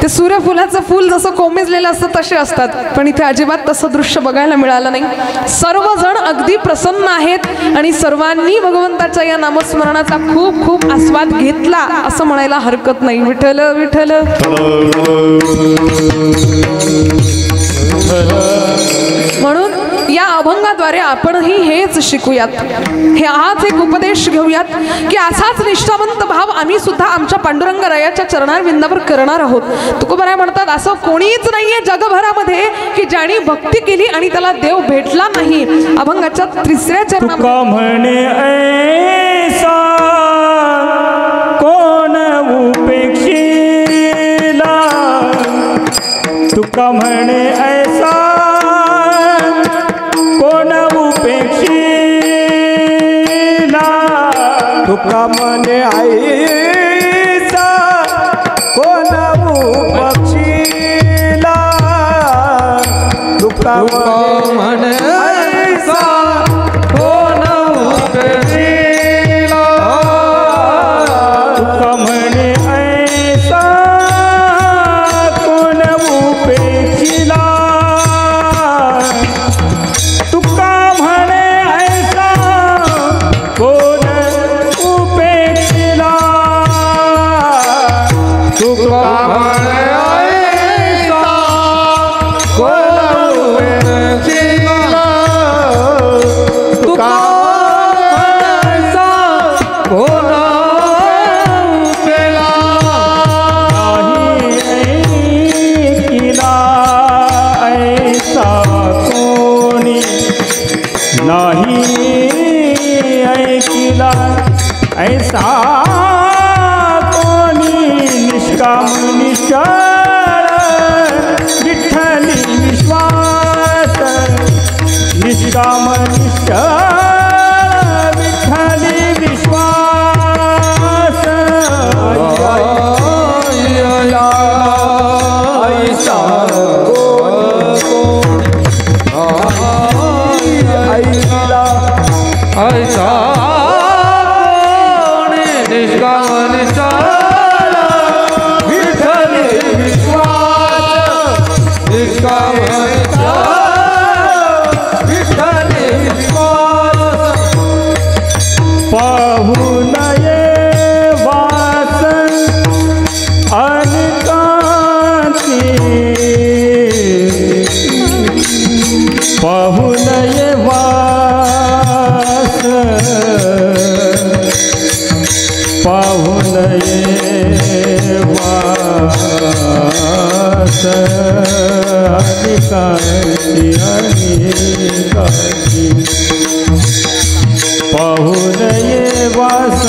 ते सूर्यफुलाचं फूल जसं कोमेजलेलं असतं तसे असतात. पण इथे अजिबात तसं दृश्य बघायला मिळालं नाही. सर्वजण अगदी प्रसन्न आहेत आणि सर्वांनी भगवंताच्या या नामस्मरणाचा खूप खूप आस्वाद घेतला असं म्हणायला हरकत नाही. विठ्ठल विठ्ठल. म्हणून या अभंगाद्वारे आपणही हेच शिकूयात, हे हाच एक उपदेश घेऊयात की असाच निष्ठावंत भाव आम्ही सुद्धा आमच्या पांडुरंगरायाच्या चरणारविंदावर करणार आहोत. तुकोबाराय म्हणतात, असं कोणीच नाहीये जगभरामध्ये की ज्याने भक्ती केली आणि त्याला देव भेटला नाही. अभंगाच्या 3ऱ्या चरणामध्ये म्हणे ऐसा कोण उपेक्षिला, तुका म्हणे ऐसा कोण उपेक्षिला, तुका म्हणे ऐसा कोण उपेक्षिला, तुका म्हणे ऐसा कोण उपेक्षिला, तुका म्हणे ऐसा कोण उपेक्षिला, तुका म्हणे ऐसा कोण उपेक्षिला, तुका म्हणे ऐसा कोण उपेक्षिला, तुका ऐसा कोण उपेला, नाही ऐकिला ऐसा कोणी, निष्काम निष्ठा अनेकांची अनेकांची पाहून ये वास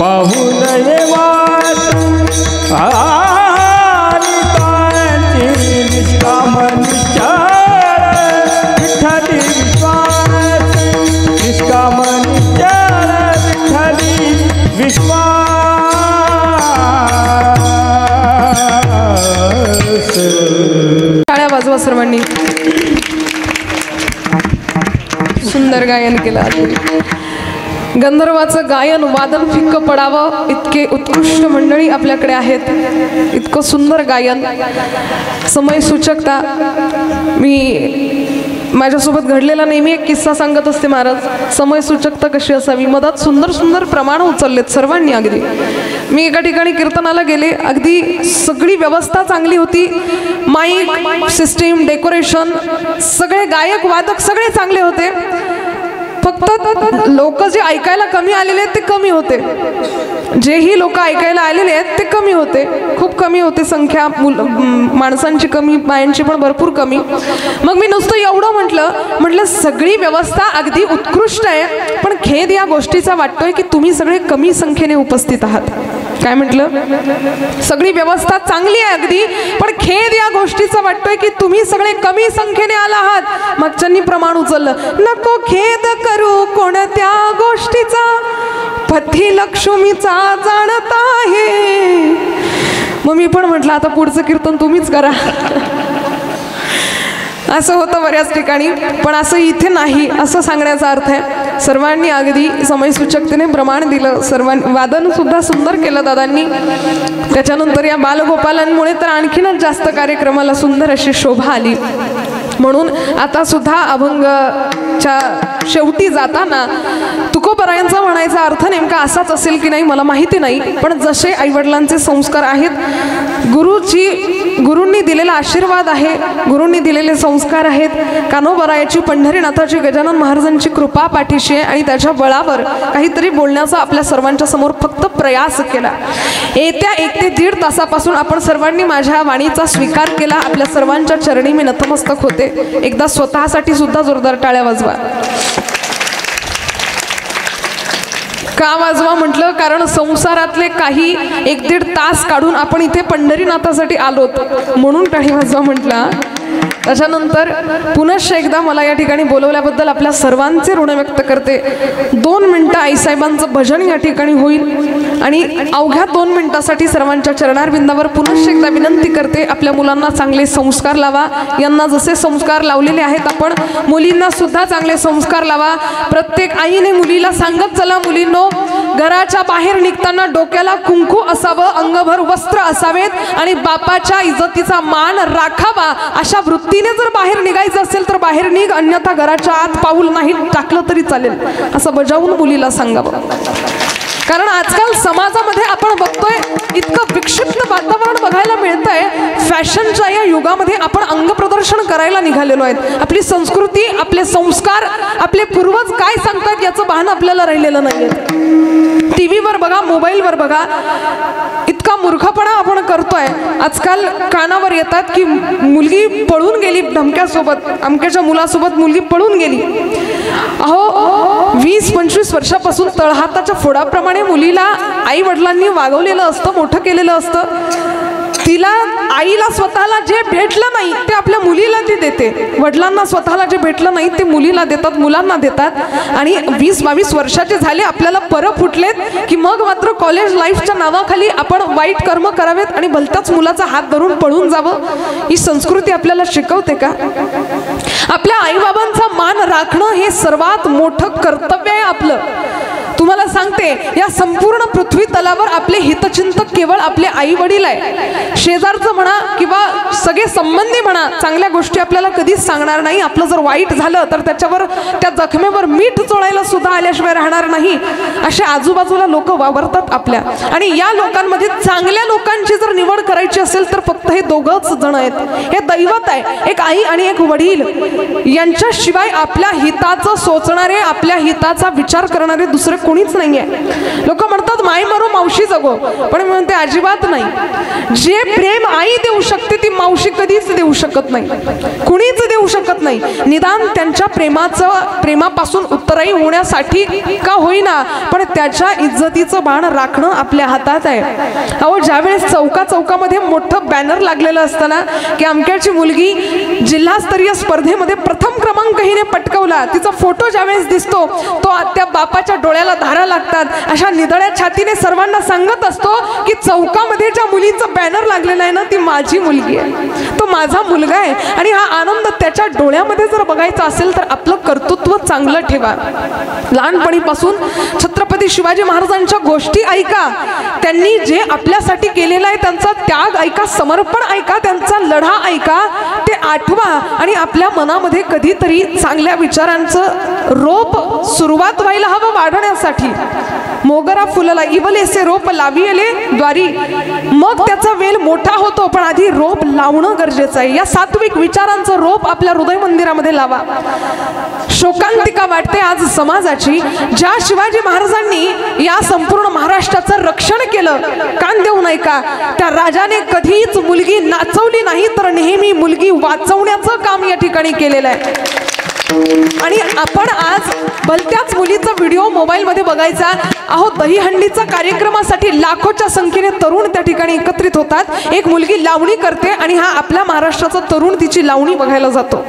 पाहून ये वास अनेकांची निष्काम निश्चळ विठ्ठली विश्वास निष्काम निश्चळ विठ्ठली विश्वास. टाळ्या वाजवा सर्वांनी. सुंदर गायन केलं. गंधर्वाचं गायन वादन फिक्क पडावं इतके उत्कृष्ट मंडळी आपल्याकडे आहेत. इतकं सुंदर गायन, समय सूचकता. मी माझ्यासोबत घडलेला नेहमी एक किस्सा सांगत असते महाराज. समय सूचकता कशी असावी. मधात सुंदर सुंदर प्रमाण उचललेत सर्वांनी. अगदी मी एका ठिकाणी कीर्तनाला गेले, अगदी सगळी व्यवस्था चांगली होती. माईक सिस्टीम, डेकोरेशन, सगळे गायक वादक सगळे चांगले होते. फक्त लोक जे ऐकायला कमी आलेले आहेत ते कमी होते. जेही लोक ऐकायला आलेले आहेत ते कमी होते, खूप कमी होते संख्या. माणसांची कमी, बायांची पण भरपूर कमी. मग मी नुसतं एवढं म्हटलं सगळी व्यवस्था अगदी उत्कृष्ट आहे, पण खेद या गोष्टीचा वाटतोय की तुम्ही सगळे कमी संख्येने उपस्थित आहात. काय म्हटलं? सगळी व्यवस्था चांगली आहे अगदी, पण खेद या गोष्टीचा वाटतोय की तुम्ही सगळे कमी संख्येने आला आहात. मागच्यांनी प्रमाण उचललं. नको खेद करू कोणत्या गोष्टीचा, पथी लक्ष्मीचा जाणत आहे. मग मी पण म्हटलं आता पुढचं कीर्तन तुम्हीच करा. असं होतं बऱ्याच ठिकाणी, पण असं इथे नाही असं सांगण्याचा अर्थ आहे. सर्वांनी अगदी समयसूचकतेने प्रमाण दिलं. सर्वांनी वादन सुद्धा सुंदर केलं दादांनी. त्याच्यानंतर या बालगोपालांमुळे तर आणखीनच जास्त कार्यक्रमाला सुंदर अशी शोभा आली. म्हणून आता सुद्धा अभंगच्या शेवटी जाताना तुकोबरायांचा म्हणायचा अर्थ नेमका असाच असेल की नाही मला माहिती नाही, पण जसे आईवडिलांचे संस्कार आहेत, गुरूंनी दिलेला आशीर्वाद आहे, गुरूंनी दिलेले संस्कार आहेत, कान्होबरायाची, पंढरीनाथाची, गजानन महाराजांची कृपा पाठीशी आहे आणि त्याच्या बळावर काहीतरी बोलण्याचा आपल्या सर्वांच्या समोर फक्त प्रयास केला. येत्या 1 ते 1.5 तासापासून आपण सर्वांनी माझ्या वाणीचा स्वीकार केला. आपल्या सर्वांच्या चरणी मी नतमस्तक होते. एकदा स्वतःसाठी सुद्धा जोरदार टाळ्या वाजवा. का वाजवा म्हटलं? कारण संसारातले काही 1-1.5 तास काढून आपण इथे पंढरीनाथासाठी आलोत म्हणून टाळी वाजवा म्हटलं. त्याच्यानंतर पुनश्च एकदा मला या ठिकाणी बोलवल्याबद्दल आपल्या सर्वांचे ऋण व्यक्त करते. 2 मिनिटं आईसाहेबांचं भजन या ठिकाणी होईल आणि अवघ्या 2 मिनिटासाठी सर्वांच्या चरणारविंदावर पुनश्च एकदा विनंती करते, आपल्या मुलांना चांगले संस्कार लावा. यांना जसे संस्कार लावलेले आहेत आपण मुलींना सुद्धा चांगले संस्कार लावा. प्रत्येक आईने मुलीला सांगत चला, मुलींनो घराच्या बाहेर निघताना डोक्याला कुंकू असावं, अंगभर वस्त्र असावेत आणि बापाच्या इज्जतीचा मान राखावा. अशा वृत्तीने जर बाहेर निघायचं असेल तर बाहेर निघ, अन्यथा घराच्या आत पाऊल नाही टाकलं तरी चालेल असं बजावून मुलीला सांगावं. कारण आजकाल समाजामध्ये आपण बघतोय इतकं विक्षिप्त वातावरण बघायला मिळतंय. फॅशनच्या या युगामध्ये आपण अंगप्रदर्शन करायला निघालेलो आहेत. आपली संस्कृती, आपले संस्कार, आपले पूर्वज काय सांगतात याचं भान आपल्याला राहिलेलं नाहीये. टीव्हीवर बघा, मोबाईलवर बघा, इतका मूर्खपणा आपण करतोय. आजकाल कानावर येतात की मुलगी पळून गेली धमक्यासोबत, अमक्याच्या मुलासोबत मुलगी पळून गेली. अहो 20-25 वर्षापासून तळहाताच्या फोडाप्रमाणे मुलीला आई वडिलांनी वागवलेलं असतं, मोठं केलेलं असतं. तिला आईला स्वतःला जे भेटलं नाही ते आपल्या मुलीला ती देते, वडिलांना स्वतःला जे भेटलं नाही ते मुलीला देतात, मुलांना देतात. आणि 20-22 वर्षाचे झाले, आपल्याला परत फुटलेत की मग मात्र कॉलेज लाईफच्या नावाखाली आपण वाईट कर्म करावेत आणि भलत्याच मुलाचा हात धरून पळून जावं. ही संस्कृती आपल्याला शिकवते का? आपल्या आईबाबांचा मान राखणं हे सर्वात मोठं कर्तव्य आहे आपलं. तुम्हाला सांगते, या संपूर्ण पृथ्वी तलावर आपले हितचिंतक केवळ आपले आई वडील आहे. शेजारचं म्हणा किंवा सगळे संबंधी म्हणा, चांगल्या गोष्टी आपल्याला कधीच सांगणार नाही. आपलं जर वाईट झालं तर त्याच्यावर, त्या जखमेवर मीठ चोळायला सुद्धा आल्याशिवाय राहणार नाही. असे आजूबाजूला लोक वावरतात आपल्या. आणि या लोकांमध्ये चांगल्या लोकांची जर निवड करायची असेल तर फक्त हे दोघंच जण आहेत. हे दैवत आहे, एक आई आणि एक वडील. यांच्याशिवाय आपल्या हिताचं सोचणारे, आपल्या हिताचा विचार करणारे दुसरे कोणीच नाहीये. लोक म्हणतात माई मरो मावशी जगो, पण मी म्हणते अजिबात नाही. जे प्रेम आई देऊ शकते ती मावशी कधीच देऊ शकत नाही, कुणीच देऊ शकत नाही. निदान त्यांच्या प्रेमापासून उत्तराई होण्यासाठी का होईना, पण त्याच्या इज्जतीचं बाण राखणं आपल्या हातात आहे. अहो ज्यावेळेस चौकामध्ये मोठं बॅनर लागलेलं असताना की अमक्याची मुलगी जिल्हास्तरीय स्पर्धेमध्ये प्रथम क्रमांक हिने पटकावला, तिचा फोटो ज्यावेळेस दिसतो तो त्या बापाच्या डोळ्याला धारा लागतात. अशा निधड्या छातीने सर्वांना सांगत असतो की चौकामध्ये ज्या मुलीचा बॅनर लागलेला आहे ना ती माझी मुलगी आहे, तो माझा मुलगा आहे. आणि हा आनंद त्याच्या डोळ्यामध्ये जर बघायचा असेल तर आपलं कर्तृत्व चांगलं ठेवा. लहानपणीपासून छत्रपती शिवाजी महाराजांच्या गोष्टी ऐका, त्यांनी जे आपल्यासाठी केलेलं आहे त्यांचा त्याग ऐका, समर्पण ऐका, त्यांचा लढा ऐका, ते आठवा. आणि आपल्या मनामध्ये कधीतरी चांगल्या विचारांचं रोप सुरुवात व्हायला हवं वाढण्यासाठी. मोगरा फुलला इवलेसे रोप लाविले द्वारी, मग त्याचा वेल मोठा होतो, पण आधी रोप लावणं गरजेचं आहे. या सात्विक विचारांचं रोप आपल्या हृदय मंदिरामध्ये लावा. शोकांतिका वाटते आज समाजाची, ज्या शिवाजी महाराजांनी या संपूर्ण महाराष्ट्राचं रक्षण केलं, कान देऊ नये का? त्या राजाने कधीच मुलगी नाचवली नाही, तर नेहमी मुलगी वाचवण्याचं काम या ठिकाणी केलेलं आहे. आणि आपण आज भलत्याच मुलीचा व्हिडिओ मोबाईलमध्ये बघायचा. अहो दहीहंडीचा कार्यक्रमासाठी लाखोच्या संख्येने तरुण त्या ठिकाणी एकत्रित होतात. एक मुलगी लावणी करते आणि हा आपल्या महाराष्ट्राचा तरुण तिची लावणी बघायला जातो.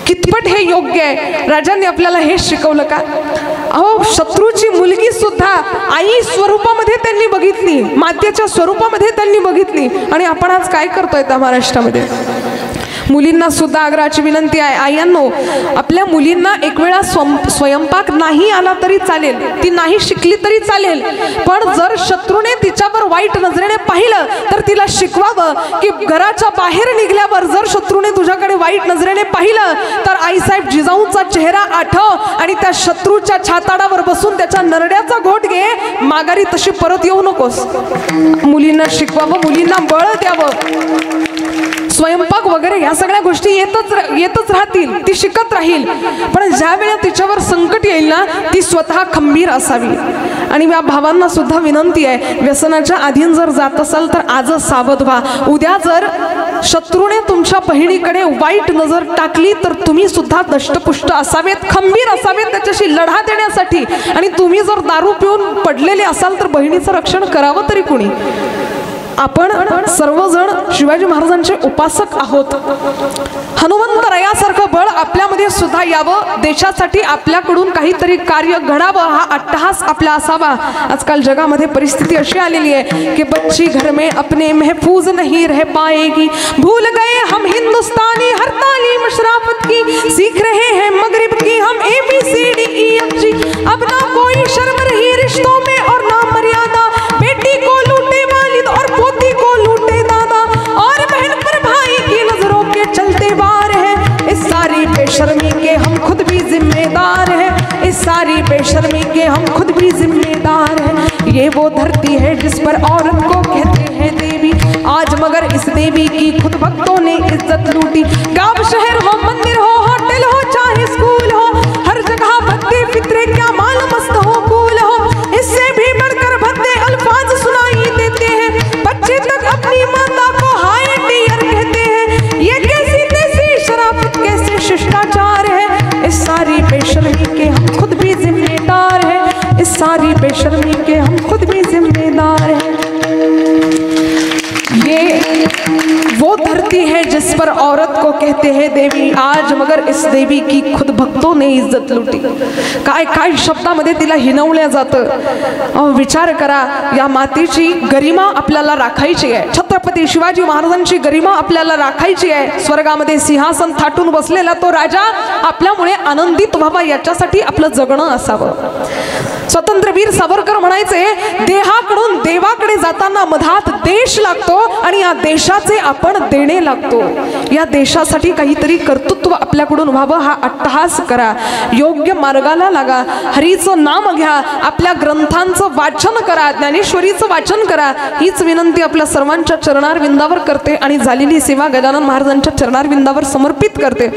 कितपट हे योग्य आहे? राजांनी आपल्याला हे शिकवलं का? अहो शत्रूची मुलगी सुद्धा आई स्वरूपामध्ये त्यांनी बघितली, मातेच्या स्वरूपामध्ये त्यांनी बघितली. आणि आपण आज काय करतोय त्या महाराष्ट्रामध्ये? मुलींना सुद्धा आग्रहाची विनंती आहे, आयांनो आपल्या मुलींना एक वेळा स्वयंपाक नाही आला तरी चालेल, ती नाही शिकली तरी चालेल, पण जर शत्रूने तिच्यावर वाईट नजरेने पाहिलं तर तिला शिकवावं की घराच्या बाहेर निघल्यावर जर शत्रूने तुझ्याकडे वाईट नजरेने पाहिलं तर आईसाहेब जिजाऊंचा चेहरा आठव आणि त्या शत्रूच्या छाताडावर बसून त्याच्या नरड्याचा घोट घे, माघारी तशी परत येऊ नकोस. मुलींना शिकवावं, मुलींना बळ द्यावं. स्वयंपाक वगैरे ह्या सगळ्या गोष्टी येतच राहतील, ती शिकत राहील, पण ज्या वेळेला तिच्यावर संकट येईल ना ती स्वतः खंबीर असावी. आणि या भावांना सुद्धा विनंती आहे, व्यसनाच्या अधीन जर जात असाल तर आजच सावध व्हा. उद्या जर शत्रूने तुमच्या बहिणीकडे वाईट नजर टाकली तर तुम्ही सुद्धा दष्टपुष्ट असावेत, खंबीर असावेत त्याच्याशी लढा देण्यासाठी. आणि तुम्ही जर दारू पिऊन पडलेले असाल तर बहिणीचं रक्षण करावं तरी कुणी? आपण सर्वजण शिवाजी महाराजांचे उपासक आहोत. हनुमंतरायासारखं बळ आपल्यामध्ये सुद्धा यावं, देशासाठी आपल्याकडून काहीतरी कार्य घडावं हा अट्टहास आपला असावा. आजकाल जगामध्ये परिस्थिती अशी आलेली आहे की बच्ची घर में अपने महफूज नहीं रह पाएगी, भूल गए हम हिंदुस्तानी हर तालीम शराफत की, सीख रहे हैं मगरिब की हम ABCDEFG, अब ना कोई शर्म रही रिश्तों में और ना मर्यादा, बेटी को लूटे वालिद और पोती को लूटे दादा, और बहन पर भाई की नजरों के चलते वार है, इस सारी बेशर्मी के हम खुद भी जिम्मेदार हैं, इस सारी बेशर्मी के हम खुद भी जिम्मेदार हैं. ये वो धरती है जिस पर औरत को कहते हैं देवी, आज मगर इस देवी की खुद भक्तों ने इज्जत लूटी। गांव शहर हो मंदिर हो होटल हो चाहे स्कूल हो, हर जगह भद्दे फितरे क्या माल मस्त हो कूल हो। इससे भी बढ़कर भद्दे अल्फाज सुनाई देते हैं, बच्चे तक अपनी माता को हाय डियर कहते हैं। ये कैसी देसी शराफत कैसे शिष्टाचार है, इस सारी बेशर्मी के हम खुद भी जिम्मेदार हैं, इस सारी बेशर्मी के हम खुद भी जिम्मेदार हैं। ये वो धरती है जिस पर औरत को कहते हैं देवी, आज मगर इस देवी की खुद भक्तों ने इज्जत लुटी। काय काय शब्दामध्ये तिला हिनवल्या जातं। विचार करा, या मातेची गरिमा आपल्याला राखायची आहे, छत्रपती शिवाजी महाराजांची गरिमा आपल्याला राखायची आहे। स्वर्गामध्ये सिंहासन थाटून बसलेला तो राजा आपल्यामुळे आनंदित व्हावा याच्यासाठी आपलं जगणं असावं। स्वातंत्र्यवीर सावरकर म्हणायचे, देहाकडून देवाकडे जाताना मधात देश लागतो आणि या देशाचे आपण देणे लागतो। या देशासाठी काहीतरी कर्तृत्व आपल्याकडून व्हावं हा अट्टहास करा, योग्य मार्गाला लागा, हरीचं नाम घ्या, आपल्या ग्रंथांचं वाचन करा, ज्ञानेश्वरीचं वाचन करा। हीच विनंती आपल्या सर्वांच्या चरणारविंदावर करते आणि झालेली सेवा गजानन महाराजांच्या चरणारविंदावर समर्पित करते।